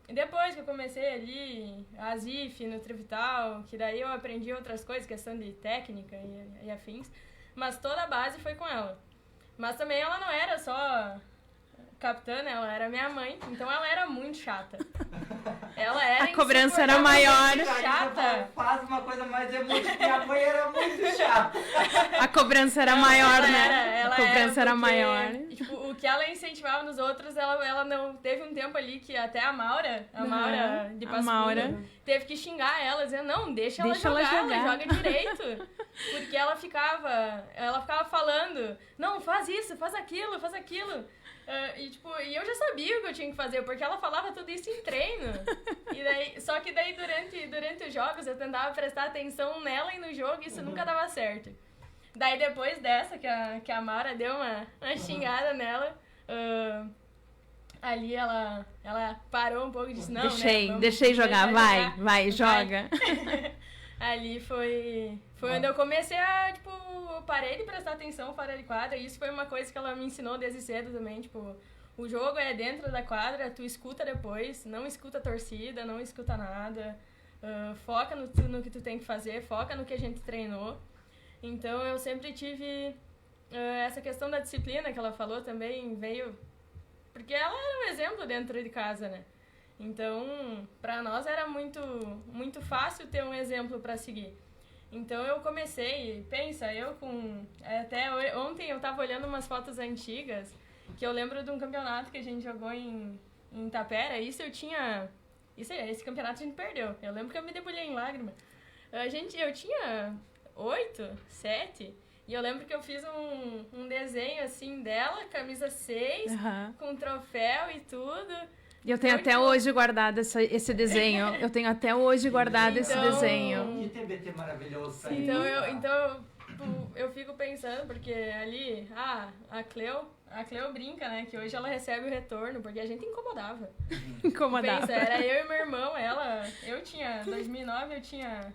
E depois que eu comecei ali, a ZIF, Nutrivital, que daí eu aprendi outras coisas, questão de técnica e afins, mas toda a base foi com ela. Mas também ela não era só capitã, né? Ela era minha mãe, então ela era muito chata. Ela era A cobrança era maior. chata. Faz uma coisa mais emotiva. Minha mãe era muito chata. A cobrança era maior, né? Ela A cobrança era porque, maior. Tipo, o que ela incentivava nos outros, ela não... Teve um tempo ali que até a Maura de Passo Fundo, teve que xingar ela, dizendo, não, deixa ela jogar, ela joga direito. Porque ela ficava falando, não, faz isso, faz aquilo. E eu já sabia o que eu tinha que fazer, porque ela falava tudo isso em treino. Só que daí, durante os jogos, eu tentava prestar atenção nela e no jogo, e isso nunca dava certo. Daí, depois dessa, que a Mara deu uma xingada nela, ali ela parou um pouco e disse, não, Deixei jogar, vai, joga. Ali foi onde eu comecei a, eu parei de prestar atenção fora de quadra, e isso foi uma coisa que ela me ensinou desde cedo também, o jogo é dentro da quadra, tu escuta depois, não escuta a torcida, não escuta nada, foca no que tu tem que fazer, foca no que a gente treinou. Então eu sempre tive essa questão da disciplina que ela falou também, veio, porque ela era um exemplo dentro de casa, né? Então, para nós era muito, muito fácil ter um exemplo para seguir. Então eu comecei, até ontem eu tava olhando umas fotos antigas, que eu lembro de um campeonato que a gente jogou em Tapera, esse campeonato a gente perdeu. Eu lembro que eu me debulhei em lágrima. Eu tinha 8, 7, e eu lembro que eu fiz um desenho assim dela, camisa 6, com troféu e tudo. E eu tenho até hoje guardado esse desenho. Esse desenho. Que TBT maravilhoso. Então eu fico pensando, porque ali, a Cleo brinca, né? Que hoje ela recebe o retorno, porque a gente incomodava. Pensa, era eu e meu irmão, em 2009 eu tinha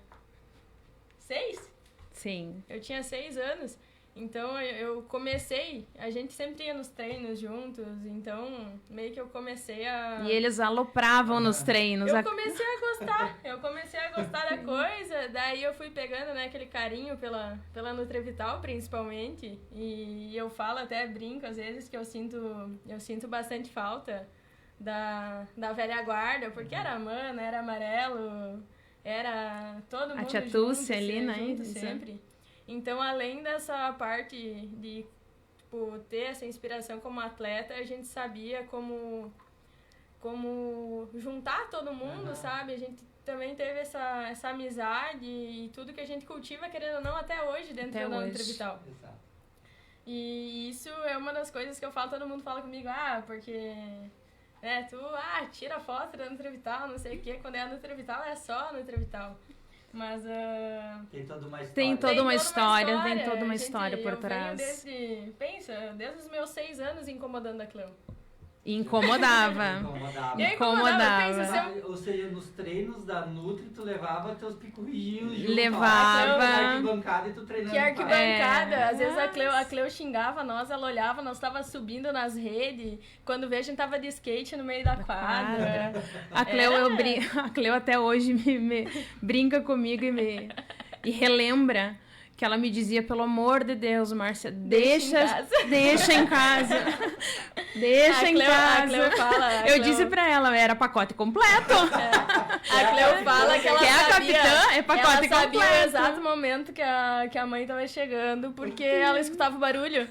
6? Sim. Eu tinha 6 anos. Então eu comecei, a gente sempre ia nos treinos juntos, então meio que eu comecei a... E eles alopravam nos treinos. Eu comecei a gostar da coisa, daí eu fui pegando, né, aquele carinho pela Nutrivital, principalmente, e eu falo, até brinco às vezes, que eu sinto bastante falta da velha guarda, porque era Amanda, era Amarelo, era todo mundo A tia junto, Túcia ali, né? junto sempre. Então, além dessa parte de tipo, ter essa inspiração como atleta, a gente sabia como juntar todo mundo, sabe? A gente também teve essa amizade e tudo que a gente cultiva, querendo ou não, até hoje dentro da Nutrivital. Exato. E isso é uma das coisas que eu falo, todo mundo fala comigo, porque... tira foto da Nutrivital, não sei o quê. Quando é a Nutrivital, é só a Nutrivital. Mas... Tem toda uma história. Tem toda uma Gente, história por trás. Desde os meus 6 anos incomodando a Cleo. Incomodava. Ou seja, nos treinos da Nutri, tu levava teus picorrijinhos junto. Levava. Na arquibancada e tu treinando. Que arquibancada! Às vezes a Cleo xingava nós, ela olhava, nós tava subindo nas redes. Quando veio, a gente tava de skate no meio da quadra. A Cleo até hoje me brinca comigo e relembra que ela me dizia, pelo amor de Deus, Márcia, deixa em casa. Deixa em casa. A Cleo fala, Eu disse pra ela, era pacote completo. A Cleo fala que ela Quer sabia, a capitã? É pacote ela sabia completo. o exato momento que a mãe tava chegando, porque ela escutava o barulho.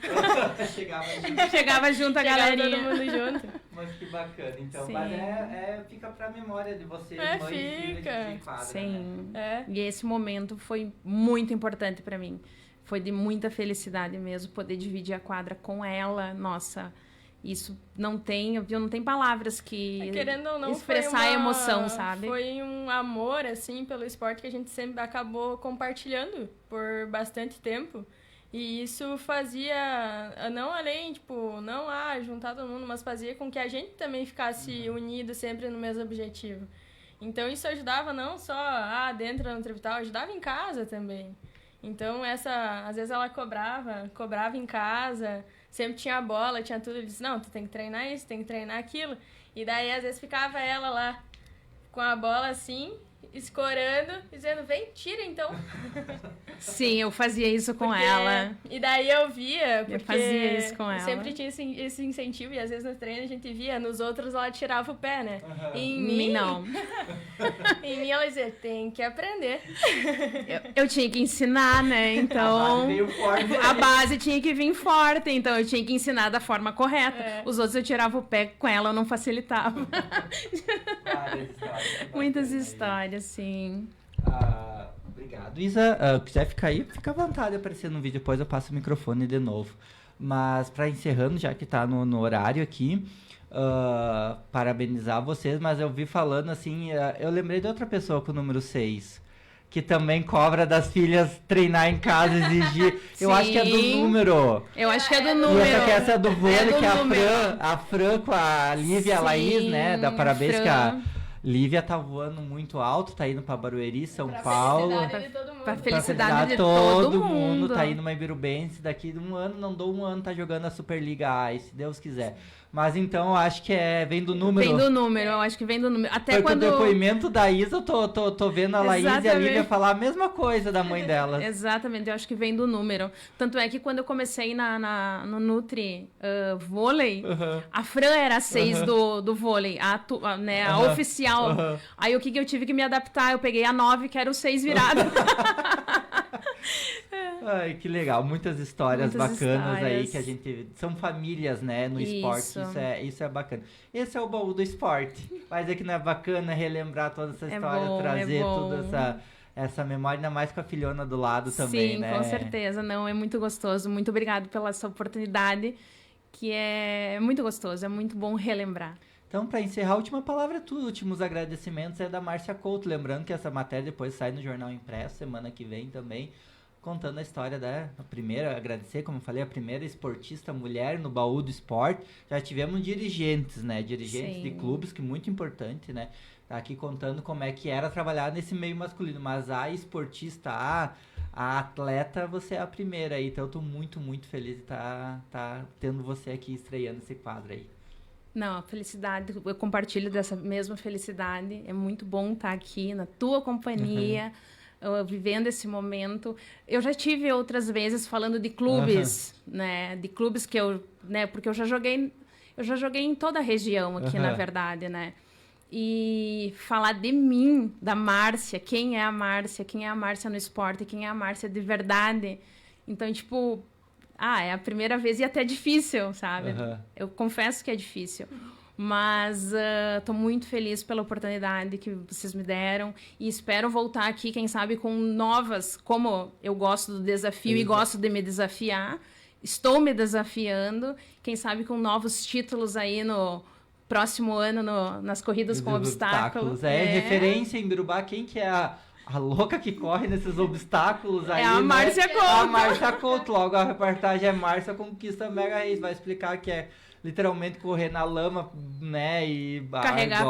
Chegava junto. Chegava junto a Chegava galerinha. todo mundo junto. Mas que bacana. Então, Sim. mas fica pra memória de vocês, mãe e filha fica. de quadra, Sim. né? E esse momento foi muito importante pra mim. Foi de muita felicidade mesmo poder dividir a quadra com ela. Nossa, isso não tem palavras que Querendo ou não, expressar a emoção, sabe? Foi um amor, assim, pelo esporte que a gente sempre acabou compartilhando por bastante tempo. E isso fazia, não além, juntar todo mundo, mas fazia com que a gente também ficasse unido sempre no mesmo objetivo. Então isso ajudava não só dentro da Nutrivital, ajudava em casa também. Então às vezes ela cobrava em casa, sempre tinha a bola, tinha tudo, ele disse, não, tu tem que treinar isso, tem que treinar aquilo. E daí às vezes ficava ela lá com a bola assim, escorando, dizendo, vem, tira então. Sim, eu fazia isso com ela. E daí eu via, porque Eu fazia isso com ela. sempre tinha esse incentivo, e às vezes no treino a gente via, nos outros ela tirava o pé, né? Uhum. E em Em mim, mim, não. em mim ela dizia, tem que aprender. Eu tinha que ensinar, né? Então, Veio forte. a base tinha que vir forte, então eu tinha que ensinar da forma correta. Os outros eu tirava o pé, com ela eu não facilitava. Várias histórias. Muitas histórias, sim. Obrigado. Isa, quiser ficar aí, fica à vontade aparecer no vídeo, depois eu passo o microfone de novo. Mas para encerrando, já que tá no horário aqui, parabenizar vocês, mas eu vi falando assim, eu lembrei de outra pessoa com o número 6, que também cobra das filhas treinar em casa, exigir. Eu acho que é do Sim. número. Eu acho que é do E número. essa é do vôlei, do que é número. a Fran com a Lívia e a Sim, Laís, né? Dá parabéns Fran. que a Lívia tá voando muito alto, tá indo pra Barueri, São Paulo. Felicidade de todo mundo. Pra Pra felicidade de todo todo mundo. mundo. Tá indo uma Ibirubense, daqui de um ano, não dou um ano, tá jogando a Superliga A, se Deus quiser. Mas então eu acho que vem do número. Vem do número, eu acho que vem do número. Até Porque quando... o depoimento da Isa, eu tô vendo a Laís e a Exatamente. Lívia falar a mesma coisa da mãe dela. Exatamente, eu acho que vem do número. Tanto é que quando eu comecei no Nutri vôlei, a Fran era a 6 do vôlei, a oficial. Aí o que eu tive que me adaptar? Eu peguei a 9, que era o 6 virado. Ai, que legal. Muitas histórias Muitas bacanas aí histórias. que a gente... São famílias, né, no esporte. Isso é bacana. Esse é o baú do esporte. Mas é que não é bacana relembrar toda essa história, bom, trazer é bom. toda essa memória, ainda mais com a filhona do lado também, Sim, né? com certeza. Não, é muito gostoso. Muito obrigada pela essa oportunidade, que é muito gostoso. É muito bom relembrar. Então, para encerrar, a última palavra é tudo. Últimos agradecimentos é da Márcia Couto. Lembrando que essa matéria depois sai no Jornal Impresso, semana que vem também, contando a história agradecer, como eu falei, a primeira esportista mulher no baú do esporte. Já tivemos dirigentes, né? Dirigentes Sim. de clubes, que é muito importante, né? Tá aqui contando como é que era trabalhar nesse meio masculino. Mas a esportista, a atleta, você é a primeira aí. Então eu tô muito, muito feliz de tá tendo você aqui estreando esse quadro aí. Não, a felicidade, eu compartilho dessa mesma felicidade. É muito bom estar aqui na tua companhia, vivendo esse momento. Eu já tive outras vezes falando de clubes, né? De clubes que eu, né? Porque eu já joguei em toda a região aqui, na verdade, né? E falar de mim, da Márcia, quem é a Márcia no esporte, quem é a Márcia de verdade. Então, tipo, é a primeira vez e até difícil, sabe? Eu confesso que é difícil. Mas tô muito feliz pela oportunidade que vocês me deram e espero voltar aqui, quem sabe, com novas, como eu gosto do desafio e gosto de me desafiar. Estou me desafiando, quem sabe com novos títulos aí no próximo ano nas corridas com obstáculos. Referência em Birubá, quem que é a louca que corre nesses obstáculos aí, é a Márcia Couto. A Márcia Couto, logo a reportagem é Márcia Conquista Mega Race, vai explicar que é literalmente correr na lama, né, e carregar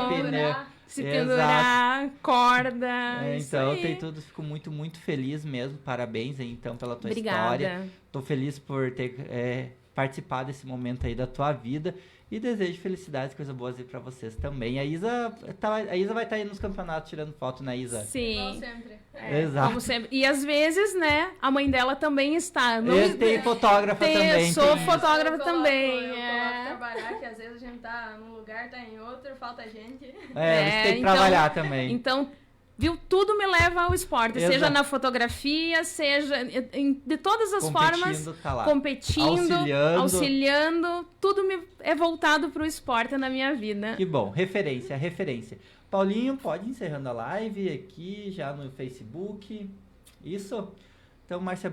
pneu, se pendurar, corda. Então tem tudo, fico muito, muito feliz mesmo, parabéns aí, então pela tua história. Tô feliz por ter participado desse momento aí da tua vida. E desejo felicidades, coisas boas aí pra vocês também. A Isa vai estar aí nos campeonatos tirando foto, né, Isa? Sim. Como sempre. Exato. Como sempre. E às vezes, né, a mãe dela também está. Tem fotógrafa também. Sou fotógrafa também. Eu coloco trabalhar, que às vezes a gente tá num lugar, tá em outro, falta gente. Eles têm que trabalhar também. Então, viu, tudo me leva ao esporte, seja na fotografia, seja de todas as formas, competindo, auxiliando, tudo é voltado para o esporte na minha vida. Que bom, referência. Paulinho, pode ir encerrando a live aqui, já no Facebook, isso? Então, Márcia,